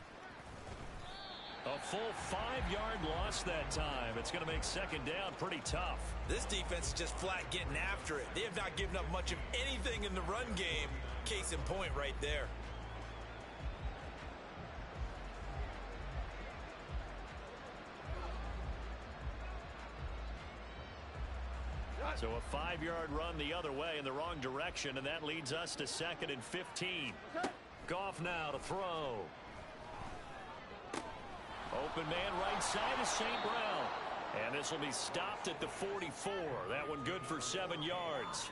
A full 5-yard loss that time. It's going to make 2nd down pretty tough. This defense is just flat getting after it. They have not given up much of anything in the run game. Case in point right there. So a 5-yard run the other way in the wrong direction, and that leads us to 2nd and 15. Goff now to throw. Open man right side is St. Brown. And this will be stopped at the 44. That one good for 7 yards.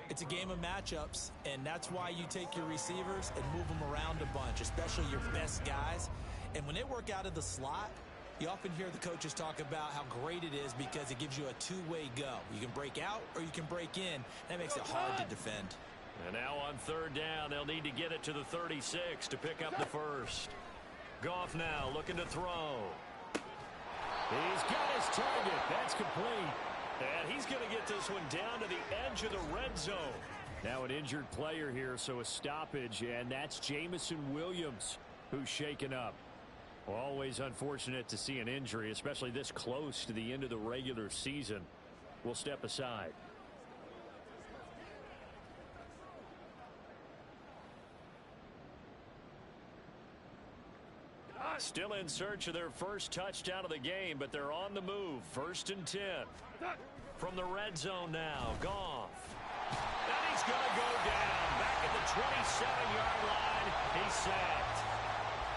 It's a game of matchups, and that's why you take your receivers and move them around a bunch, especially your best guys. And when they work out of the slot, you often hear the coaches talk about how great it is because it gives you a two-way go. You can break out or you can break in. That makes it hard to defend. And now on 3rd down, they'll need to get it to the 36 to pick up the first. Goff now looking to throw. He's got his target. That's complete. And he's going to get this one down to the edge of the red zone. Now an injured player here, so a stoppage, and that's Jamison Williams who's shaken up. Well, always unfortunate to see an injury, especially this close to the end of the regular season. We'll step aside. Still in search of their first touchdown of the game, but they're on the move. 1st and 10. From the red zone now, Goff. And he's going to go down. Back at the 27-yard line. He's sacked.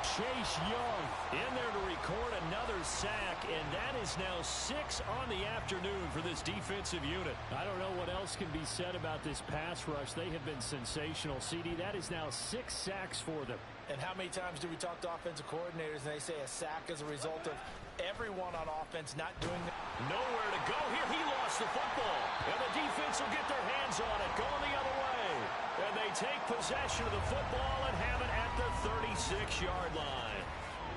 Chase Young in there to record another sack, and that is now 6 on the afternoon for this defensive unit. I don't know what else can be said about this pass rush. They have been sensational. CD, that is now 6 sacks for them. And how many times do we talk to offensive coordinators and they say a sack as a result of everyone on offense not doing it? Nowhere to go here. He lost the football, and the defense will get their hands on it, going the other way. And they take possession of the football and have it at the 36-yard line.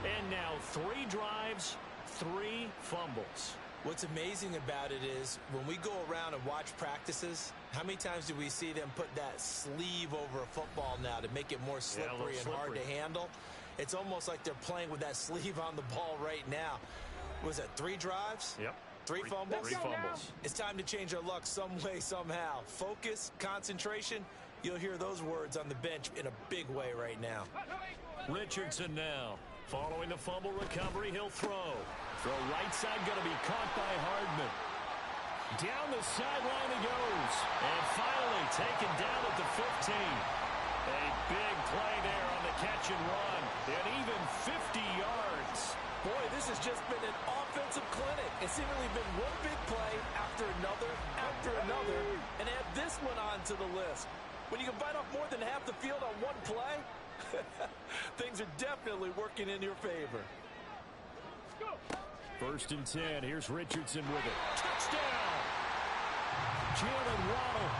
And now 3 drives, 3 fumbles. What's amazing about it is when we go around and watch practices, how many times do we see them put that sleeve over a football now to make it more slippery and hard to handle? It's almost like they're playing with that sleeve on the ball right now. Was it 3 drives? Yep. 3 fumbles? 3 fumbles. It's time to change our luck some way, somehow. Focus, concentration. You'll hear those words on the bench in a big way right now. Richardson now. Following the fumble recovery, he'll throw. Throw right side, going to be caught by Hardman. Down the sideline he goes. And finally taken down at the 15. A big play there on the catch and run. And even 50 yards. Boy, this has just been an offensive clinic. It's seemingly been one big play after another, and add this one on to the list. When you can bite off more than half the field on one play, things are definitely working in your favor. 1st and 10. Here's Richardson with it. Touchdown! Jalen Waddle.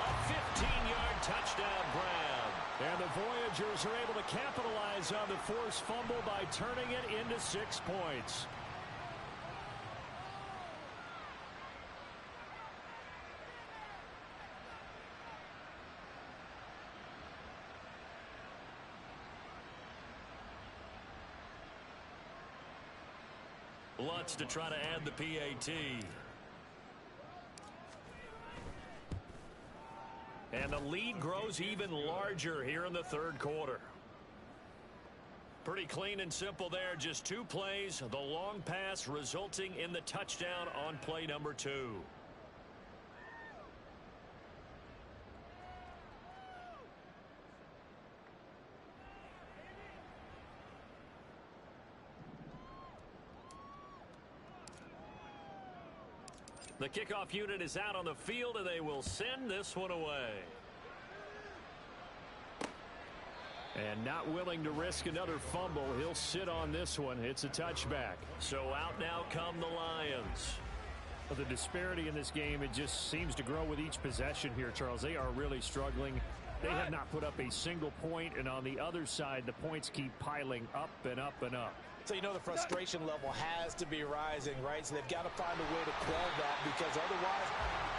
A 15-yard touchdown grab. And the Voyagers are able to capitalize on the forced fumble by turning it into 6 points. Lutz to try to add the PAT. And the lead grows even larger here in the 3rd quarter. Pretty clean and simple there. Just 2 plays. The long pass resulting in the touchdown on play number 2. The kickoff unit is out on the field, and they will send this one away. And not willing to risk another fumble. He'll sit on this one. It's a touchback. So out now come the Lions. Well, the disparity in this game, it just seems to grow with each possession here, Charles. They are really struggling. They have not put up a single point, and on the other side, the points keep piling up and up and up. So you know the frustration level has to be rising, right? So they've got to find a way to quell that, because otherwise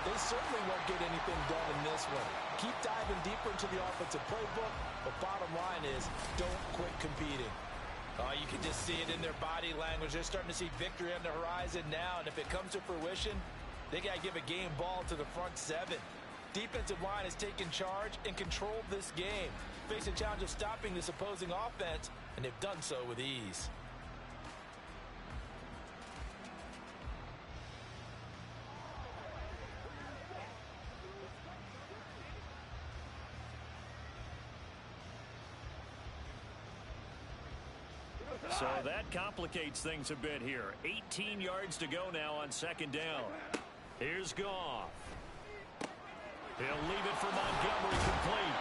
they certainly won't get anything done in this one. Keep diving deeper into the offensive playbook, but bottom line is don't quit competing. You can just see it in their body language. They're starting to see victory on the horizon now, and if it comes to fruition, they got to give a game ball to the front 7. Defensive line has taken charge and controlled this game. Face a challenge of stopping this opposing offense, and they've done so with ease. So that complicates things a bit here. 18 yards to go now on second down. Here's Goff. He'll leave it for Montgomery complete.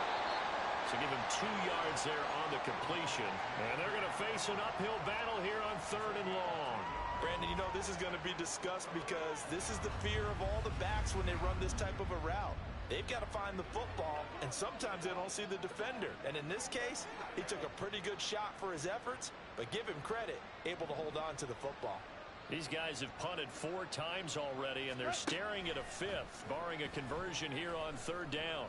So give him 2 yards there on the completion. And they're going to face an uphill battle here on third and long. Brandon, you know, this is going to be discussed because this is the fear of all the backs when they run this type of a route. They've got to find the football, and sometimes they don't see the defender. And in this case, he took a pretty good shot for his efforts, but give him credit, able to hold on to the football. These guys have punted 4 times already, and they're staring at a 5th, barring a conversion here on third down.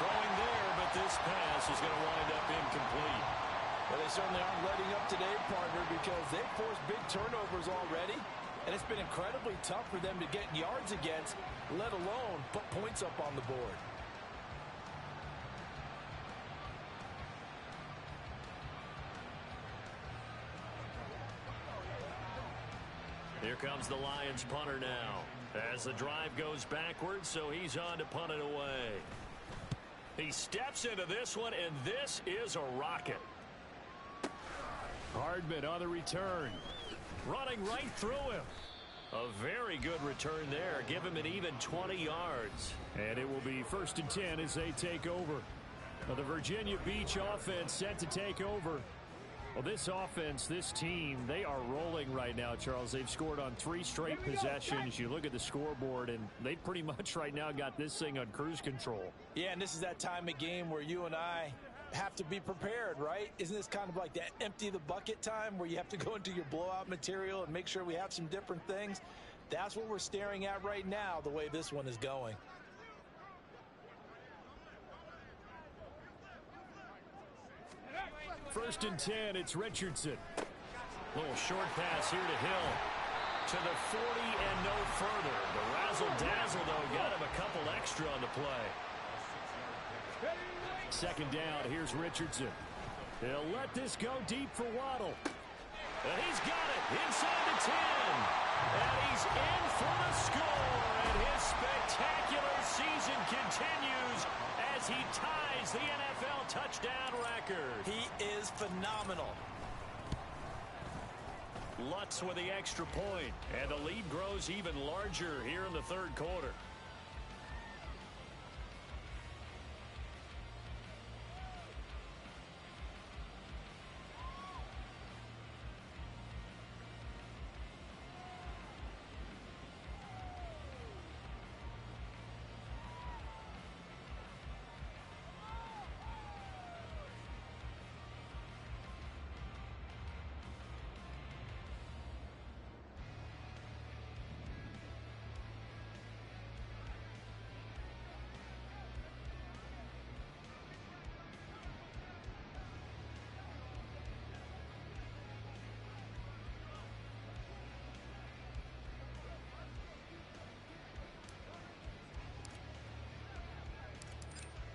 Throwing there, but this pass is going to wind up incomplete. Well, they certainly aren't letting up today, partner, because they've forced big turnovers already, and it's been incredibly tough for them to get yards against, let alone put points up on the board. Here comes the Lions punter now. As the drive goes backwards, so he's on to punt it away. He steps into this one, and this is a rocket. Hardman on the return. Running right through him. A very good return there. Give him an even 20 yards. And it will be 1st and 10 as they take over. Now the Virginia Beach offense set to take over. Well, this offense, this team, they are rolling right now, Charles. They've scored on 3 straight possessions. You look at the scoreboard, and they pretty much right now got this thing on cruise control. Yeah, and this is that time of game where you and I have to be prepared, right? Isn't this kind of like that empty the bucket time where you have to go into your blowout material and make sure we have some different things? That's what we're staring at right now, the way this one is going. First and 10, it's Richardson. Little short pass here to Hill. To the 40 and no further. The razzle-dazzle, though, got him a couple extra on the play. Second down, here's Richardson. He'll let this go deep for Waddle. And he's got it inside the 10. And he's in for the score. And his spectacular season continues as he ties the NFL touchdown record. He is phenomenal. Lutz with the extra point. And the lead grows even larger here in the third quarter.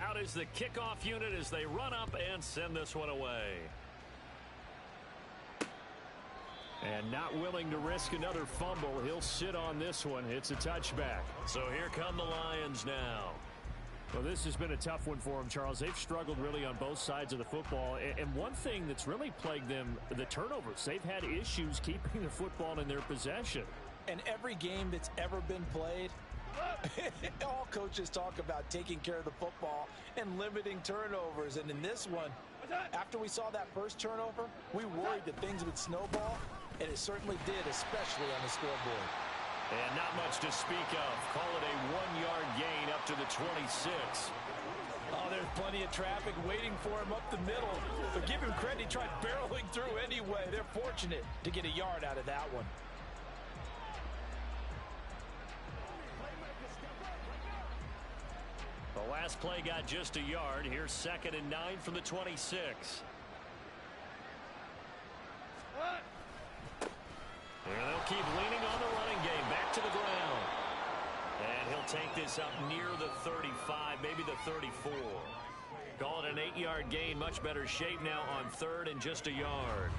Out is the kickoff unit as they run up and send this one away. And not willing to risk another fumble, he'll sit on this one. It's a touchback. So here come the Lions now. Well, this has been a tough one for them, Charles. They've struggled really on both sides of the football. And one thing that's really plagued them, the turnovers. They've had issues keeping the football in their possession. And every game that's ever been played, all coaches talk about taking care of the football and limiting turnovers. And in this one, after we saw that first turnover, we worried that things would snowball, and it certainly did, especially on the scoreboard. And not much to speak of. Call it a 1-yard gain up to the 26. Oh, there's plenty of traffic waiting for him up the middle. But give him credit, he tried barreling through anyway. They're fortunate to get a yard out of that one. The last play got just a yard. Here's 2nd and 9 from the 26. And they'll keep leaning on the running game. Back to the ground. And he'll take this up near the 35, maybe the 34. Call it an 8-yard gain. Much better shape now on 3rd and just a yard.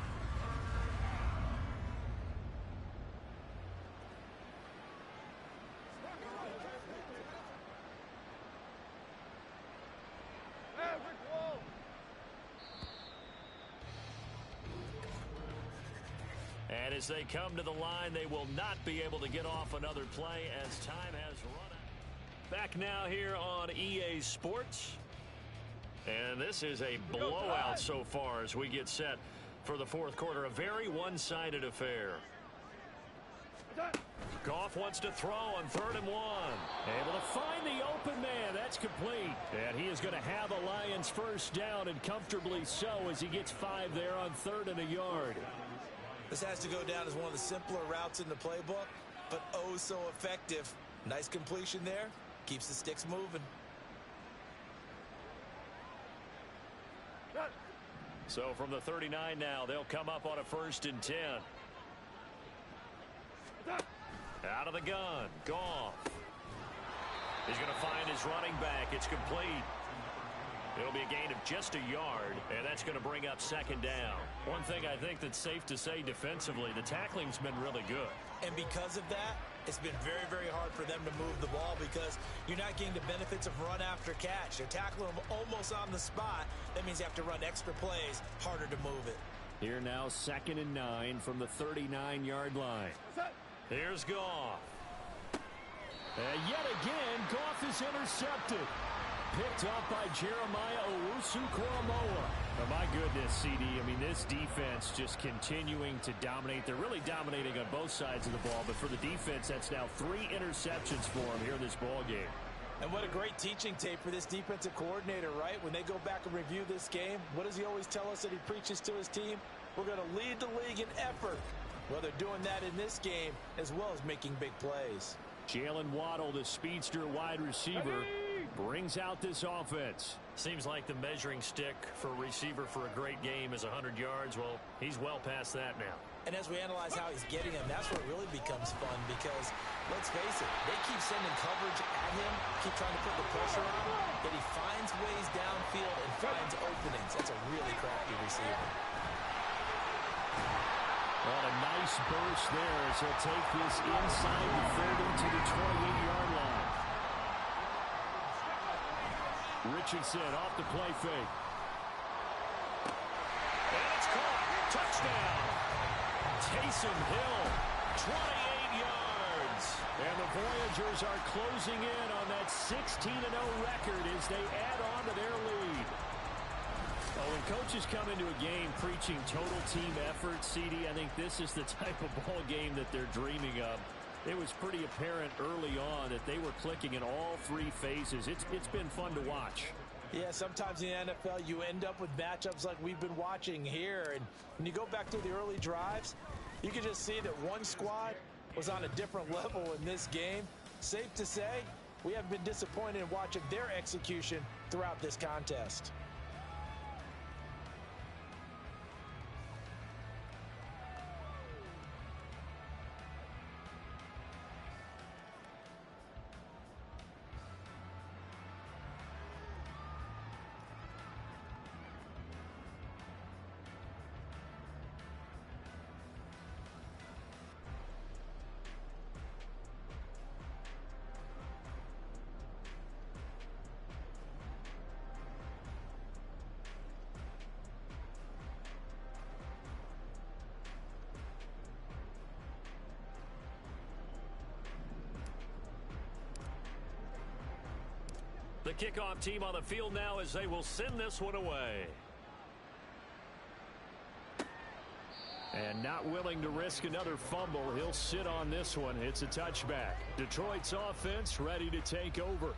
And as they come to the line, they will not be able to get off another play as time has run out. Back now here on EA Sports. And this is a blowout so far as we get set for the fourth quarter. A very one-sided affair. Goff wants to throw on 3rd and 1. Able to find the open man. That's complete. And he is going to have a Lions first down, and comfortably so, as he gets 5 there on 3rd and a yard. This has to go down as one of the simpler routes in the playbook, but oh so effective. Nice completion there. Keeps the sticks moving. So from the 39 now, they'll come up on a 1st and 10. Out of the gun, Goff. He's going to find his running back. It's complete. It'll be a gain of just a yard, and that's going to bring up 2nd down. One thing I think that's safe to say defensively, the tackling's been really good. And because of that, it's been very, very hard for them to move the ball because you're not getting the benefits of run after catch. They're tackling them almost on the spot. That means you have to run extra plays, harder to move it. Here now, 2nd and 9 from the 39-yard line. Here's Goff. And yet again, Goff is intercepted. Picked up by Jeremiah Owusu-Koramoah. Oh, my goodness, CD. I mean, this defense just continuing to dominate. They're really dominating on both sides of the ball, but for the defense, that's now 3 interceptions for them here in this ball game. And what a great teaching tape for this defensive coordinator, right? When they go back and review this game, what does he always tell us that he preaches to his team? We're going to lead the league in effort. Well, they're doing that in this game as well as making big plays. Jalen Waddle, the speedster wide receiver, brings out this offense. Seems like the measuring stick for a receiver for a great game is 100 yards. Well, he's well past that now. And as we analyze how he's getting them, that's where it really becomes fun because, let's face it, they keep sending coverage at him, keep trying to put the pressure on him, that he finds ways downfield and finds openings. That's a really crafty receiver. Well, a nice burst there as he'll take this inside the 30 to the 28-yard line. Richardson off the play fake. And it's caught. Touchdown. Taysom Hill, 28 yards. And the Voyagers are closing in on that 16-0 record as they add on to their lead. Well, when coaches come into a game preaching total team effort, CD, I think this is the type of ball game that they're dreaming of. It was pretty apparent early on that they were clicking in all 3 phases. It's been fun to watch. Yeah, sometimes in the NFL you end up with matchups like we've been watching here. And when you go back to the early drives, you can just see that one squad was on a different level in this game. Safe to say, we have been disappointed in watching their execution throughout this contest. The kickoff team on the field now as they will send this one away. And not willing to risk another fumble, he'll sit on this one. It's a touchback. Detroit's offense ready to take over.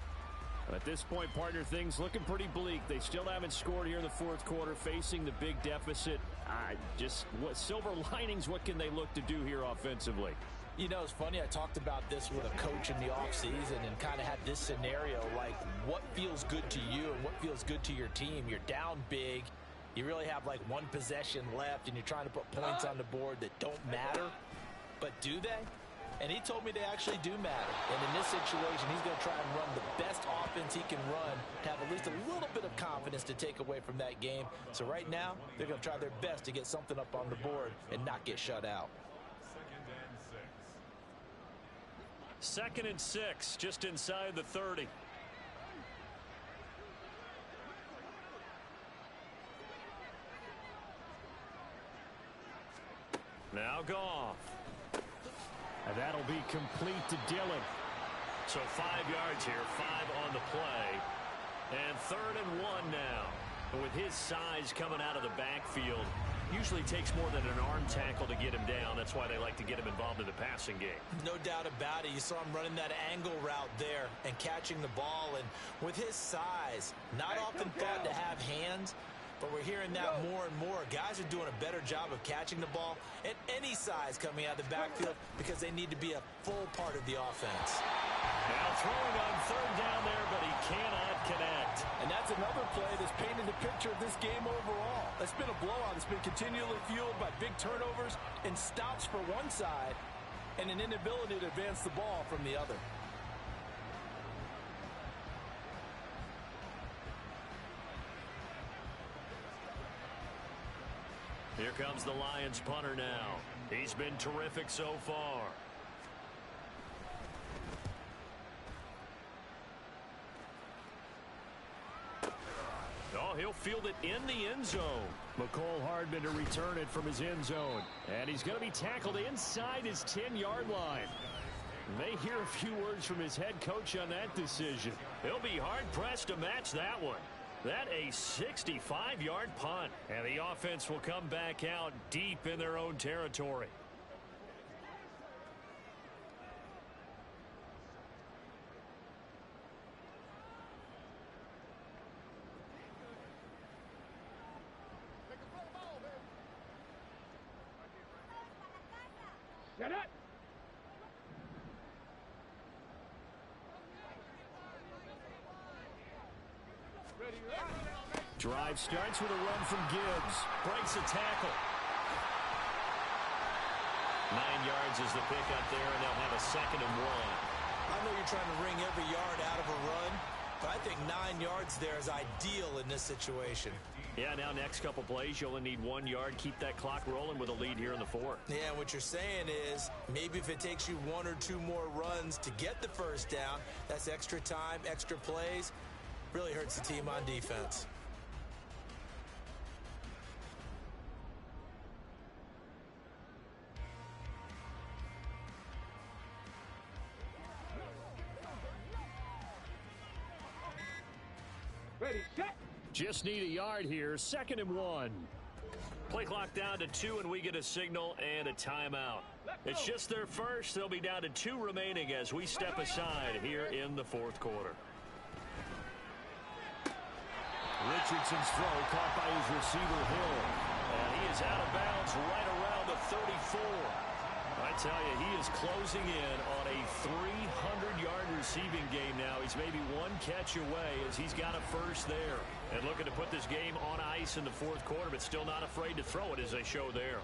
At this point, partner, things looking pretty bleak. They still haven't scored here in the fourth quarter, facing the big deficit. Just what silver linings, what can they look to do here offensively? You know, it's funny, I talked about this with a coach in the offseason and kind of had this scenario, like what feels good to you and what feels good to your team. You're down big. You really have like one possession left and you're trying to put points on the board that don't matter. But do they? And he told me they actually do matter. And in this situation, he's going to try and run the best offense he can run to have at least a little bit of confidence to take away from that game. So right now, they're going to try their best to get something up on the board and not get shut out. 2nd and 6, just inside the 30. Now Goff. will be complete to Dillon. So 5 yards here, 5 on the play. And 3rd and 1 now. But with his size coming out of the backfield, usually takes more than an arm tackle to get him down. That's why they like to get him involved in the passing game. No doubt about it. You saw him running that angle route there and catching the ball. And with his size, not often thought to have hands, but we're hearing that more and more. Guys are doing a better job of catching the ball at any size coming out of the backfield because they need to be a full part of the offense. Now throwing on 3rd down there, but he cannot connect. And that's another play that's painted the picture of this game overall. It's been a blowout. It's been continually fueled by big turnovers and stops for one side and an inability to advance the ball from the other. Here comes the Lions punter now. He's been terrific so far. Oh, he'll field it in the end zone. McCole Hardman to return it from his end zone. And he's going to be tackled inside his 10-yard line. May hear a few words from his head coach on that decision. He'll be hard-pressed to match that one. That a 65-yard punt. And the offense will come back out deep in their own territory. Get it. Drive starts with a run from Gibbs. Breaks a tackle. 9 yards is the pickup there, and they'll have a 2nd and 1. I know you're trying to wring every yard out of a run, but I think 9 yards there is ideal in this situation. Yeah, now next couple plays, you only need 1 yard. Keep that clock rolling with a lead here in the 4th. Yeah, and what you're saying is maybe if it takes you 1 or 2 more runs to get the first down, that's extra time, extra plays. Really hurts the team on defense. Ready, set. Just need a yard here. 2nd and 1. Play clock down to 2, and we get a signal and a timeout. It's just their first. They'll be down to 2 remaining as we step aside here in the 4th quarter. Richardson's throw caught by his receiver, Hill. And he is out of bounds right around the 34. I tell you, he is closing in on a 300-yard receiving game now. He's maybe 1 catch away as he's got a first there. And looking to put this game on ice in the 4th quarter, but still not afraid to throw it as they show there.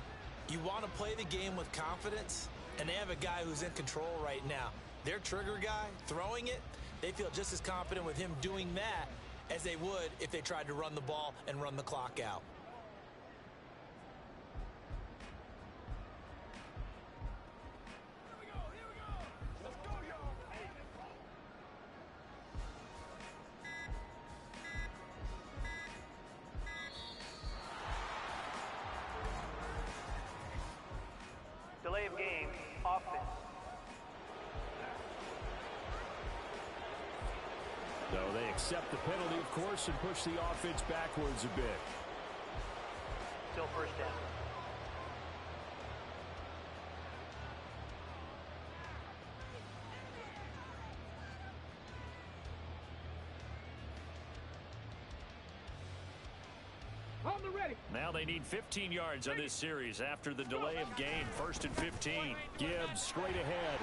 You want to play the game with confidence, and they have a guy who's in control right now. Their trigger guy, throwing it, they feel just as confident with him doing that as they would if they tried to run the ball and run the clock out. Delay of game, offense. So they accept the penalty, of course, and push the offense backwards a bit. Still first down. On the ready. Now they need 15 yards on this series after the delay of game. 1st and 15. Gibbs straight ahead.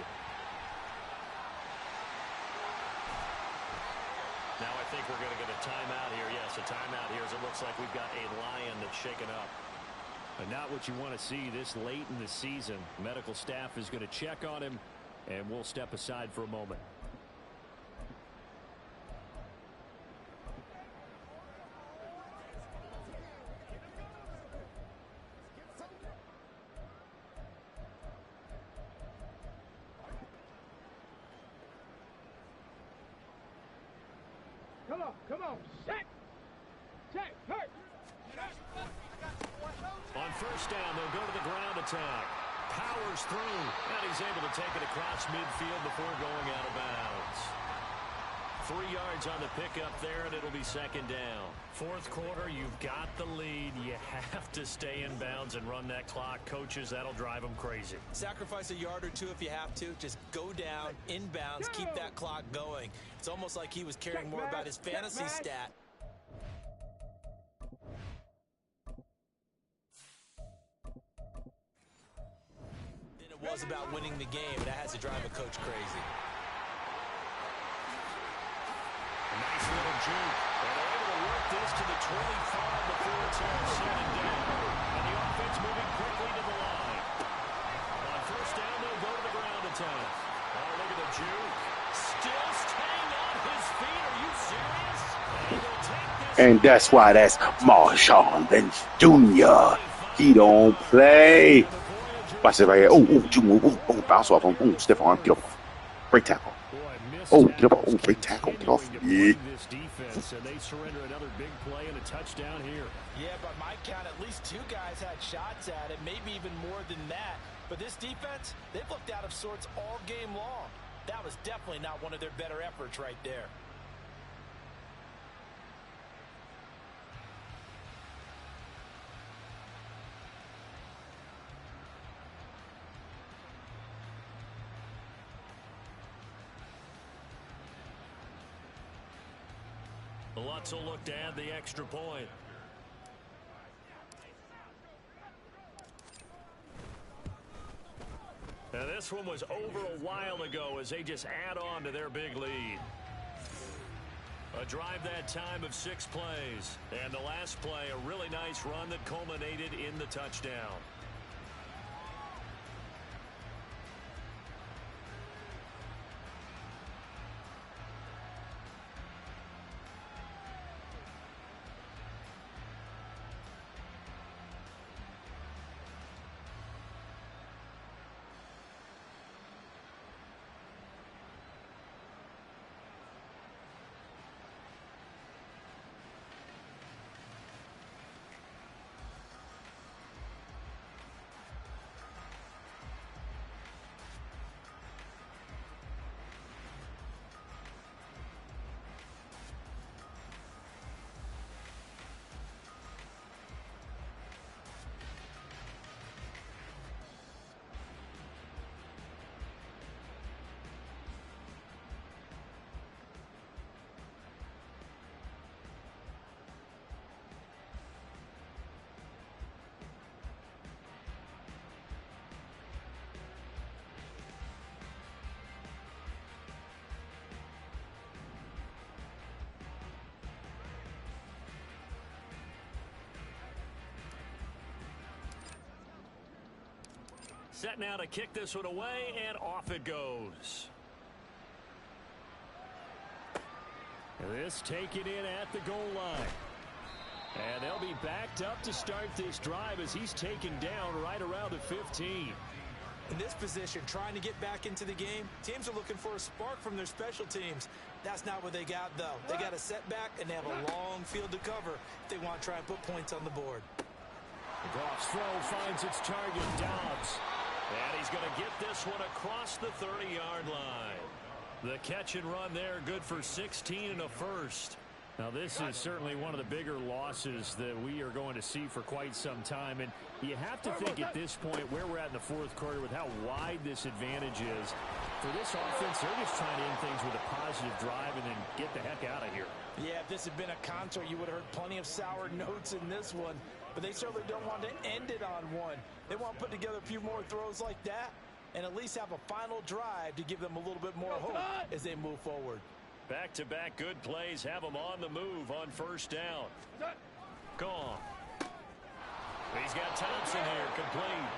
Now I think we're going to get a timeout here. Yes, a timeout here as it looks like we've got a Lion that's shaken up. But not what you want to see this late in the season. Medical staff is going to check on him, and we'll step aside for a moment. Come on, set, hurt. On first down, they'll go to the ground attack. powers through. And he's able to take it across midfield before going out of bounds. 3 yards on the pickup there, and it'll be second down. Fourth quarter, you've got the lead. You have to stay in bounds and run that clock. Coaches, that'll drive them crazy. Sacrifice a yard or two if you have to. Just go down, in bounds, keep that clock going. It's almost like he was caring more about his fantasy stat. Than it was about winning the game. That has to drive a coach crazy. Nice little juke. And they're able to work this to the 25 before it's all said and done. And the offense moving quickly to the line. On first down, they'll go to the ground attack. Oh, look at the juke. Still staying on his feet. Are you serious? And he will take this. And that's why that's Marshawn Lynch Jr. He don't play. Watch it right here. Oh, bounce off him. Oh, stiff arm. Get off. Break tackle. Oh, get up. Oh, great tackle. Get off. Yeah. This defense, and they surrender another big play and a touchdown here. Yeah, by my count, at least 2 guys had shots at it, maybe even more than that. But this defense, they've looked out of sorts all game long. That was definitely not one of their better efforts right there. Lutz will look to add the extra point. Now this one was over a while ago as they just add on to their big lead. A drive that time of 6 plays. And the last play, a really nice run that culminated in the touchdown. Set now to kick this one away, and off it goes. This taken in at the goal line. And they'll be backed up to start this drive as he's taken down right around the 15. In this position, trying to get back into the game, teams are looking for a spark from their special teams. That's not what they got, though. They got a setback, and they have a long field to cover if they want to try and put points on the board. The Goff's throw finds its target, Dobbs. And he's going to get this one across the 30-yard line. The catch and run there, good for 16 and a first. Now, this is certainly one of the bigger losses that we are going to see for quite some time. And you have to think at this point where we're at in the fourth quarter with how wide this advantage is. For this offense, they're just trying to end things with a positive drive and then get the heck out of here. Yeah, if this had been a concert, you would have heard plenty of sour notes in this one. But they certainly don't want to end it on one. They want to put together a few more throws like that and at least have a final drive to give them a little bit more hope as they move forward. Back-to-back good plays have them on the move on first down. Gone. He's got Thompson here, complete.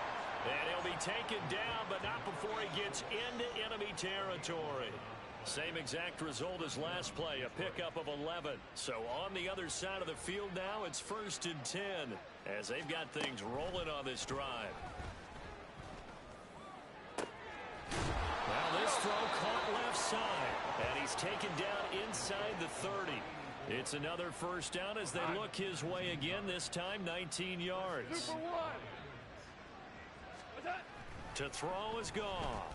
And he'll be taken down, but not before he gets into enemy territory. Same exact result as last play, a pickup of 11. So on the other side of the field now, it's 1st and 10 as they've got things rolling on this drive. Now this throw caught left side, and he's taken down inside the 30. It's another first down as they look his way again, this time 19 yards. To throw is Goff.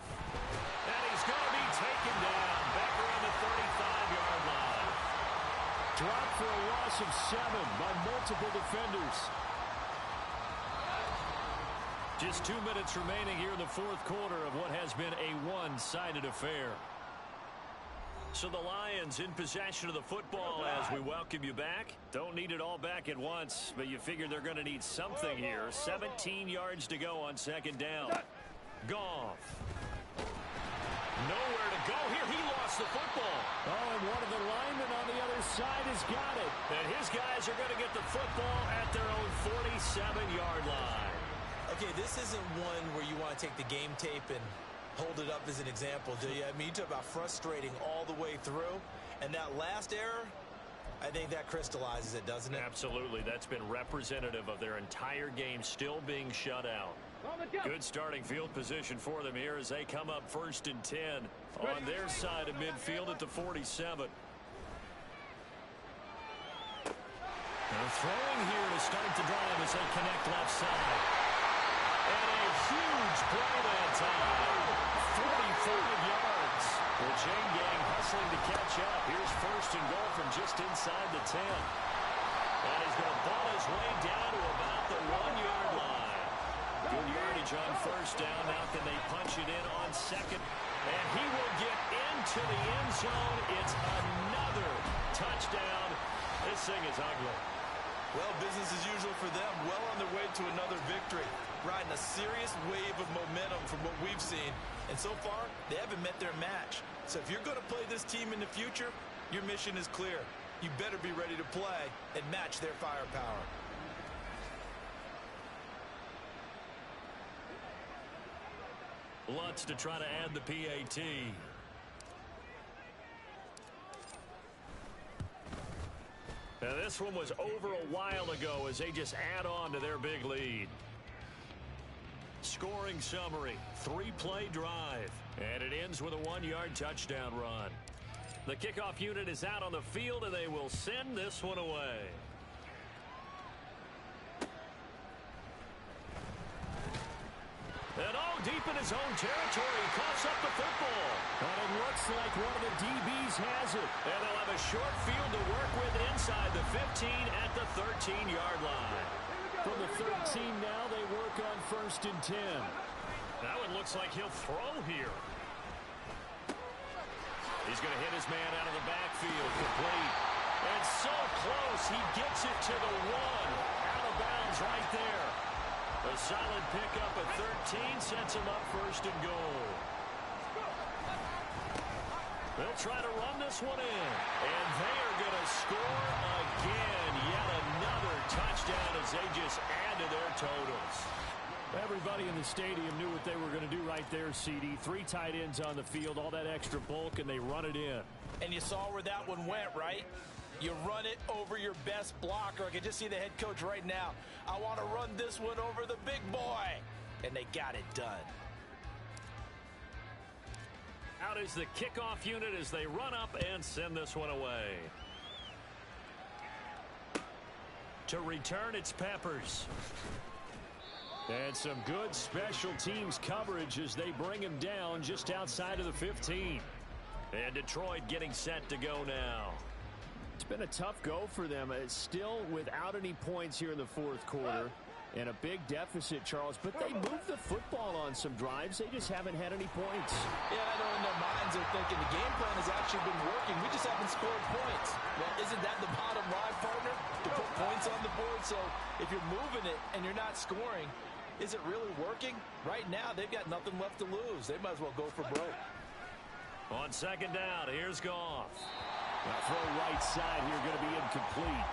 And he's going to be taken down back around the 35-yard line. Dropped for a loss of 7 by multiple defenders. Just 2 minutes remaining here in the fourth quarter of what has been a one-sided affair. So the Lions in possession of the football as we welcome you back. Don't need it all back at once, but you figure they're going to need something here. 17 yards to go on second down. Goff. Nowhere to go here. He lost the football. Oh, and one of the linemen on the other side has got it. And his guys are going to get the football at their own 47-yard line. Okay, this isn't one where you want to take the game tape and hold it up as an example, do you? I mean, you talk about frustrating all the way through. And that last error, I think that crystallizes it, doesn't it? Absolutely. That's been representative of their entire game still being shut out. Good starting field position for them here as they come up 1st and 10 on their side of midfield at the 47. They're throwing here to start the drive as they connect left side. And a huge play that time. 45 yards. The chain gang hustling to catch up. Here's 1st and goal from just inside the 10. And he's going to ball his way down to about the 1-yard line. Good yardage on 1st down. Now can they punch it in on 2nd? And he will get into the end zone. It's another touchdown. This thing is ugly. Well, business as usual for them. Well on their way to another victory. Riding a serious wave of momentum from what we've seen. And so far, they haven't met their match. So if you're going to play this team in the future, your mission is clear. You better be ready to play and match their firepower. Lutz to try to add the PAT. Now this one was over a while ago as they just add on to their big lead. Scoring summary, 3-play drive. And it ends with a 1-yard touchdown run. The kickoff unit is out on the field and they will send this one away. And deep in his own territory, he coughs up the football. And it looks like one of the DBs has it. And they'll have a short field to work with inside the 15 at the 13-yard line. From the 13 now, they work on 1st and 10. Now it looks like he'll throw here. He's going to hit his man out of the backfield, complete. And so close, he gets it to the 1. Out of bounds right there. A solid pickup at 13 sets him up 1st and goal. They'll try to run this one in. And they are going to score again. Yet another touchdown as they just add to their totals. Everybody in the stadium knew what they were going to do right there, CD. 3 tight ends on the field, all that extra bulk, and they run it in. And you saw where that one went, right? You run it over your best blocker. I can just see the head coach right now. I want to run this one over the big boy. And they got it done. Out is the kickoff unit as they run up and send this one away. To return, it's Peppers. And some good special teams coverage as they bring him down just outside of the 15. And Detroit getting set to go now. It's been a tough go for them. It's still without any points here in the fourth quarter. And a big deficit, Charles. But they moved the football on some drives. They just haven't had any points. Yeah, I know in their minds they're thinking the game plan has actually been working. We just haven't scored points. Well, isn't that the bottom line, partner? To put points on the board. So if you're moving it and you're not scoring, is it really working? Right now, they've got nothing left to lose. They might as well go for broke. On 2nd down, here's Goff. Now throw right side here, going to be incomplete.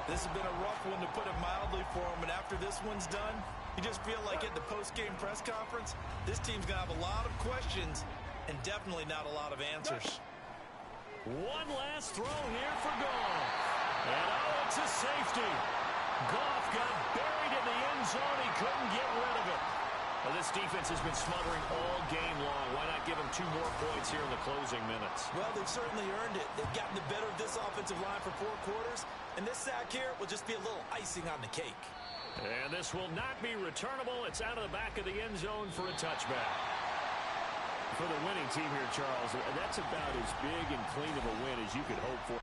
This has been a rough one, to put it mildly, for him. And after this one's done, you just feel like at the post-game press conference, this team's going to have a lot of questions and definitely not a lot of answers. One last throw here for Goff. And it's a safety. Goff got buried in the end zone. He couldn't get rid of it. Well, this defense has been smothering all game long. Why not give them 2 more points here in the closing minutes? Well, they've certainly earned it. They've gotten the better of this offensive line for 4 quarters. And this sack here will just be a little icing on the cake. And this will not be returnable. It's out of the back of the end zone for a touchback. For the winning team here, Charles, that's about as big and clean of a win as you could hope for.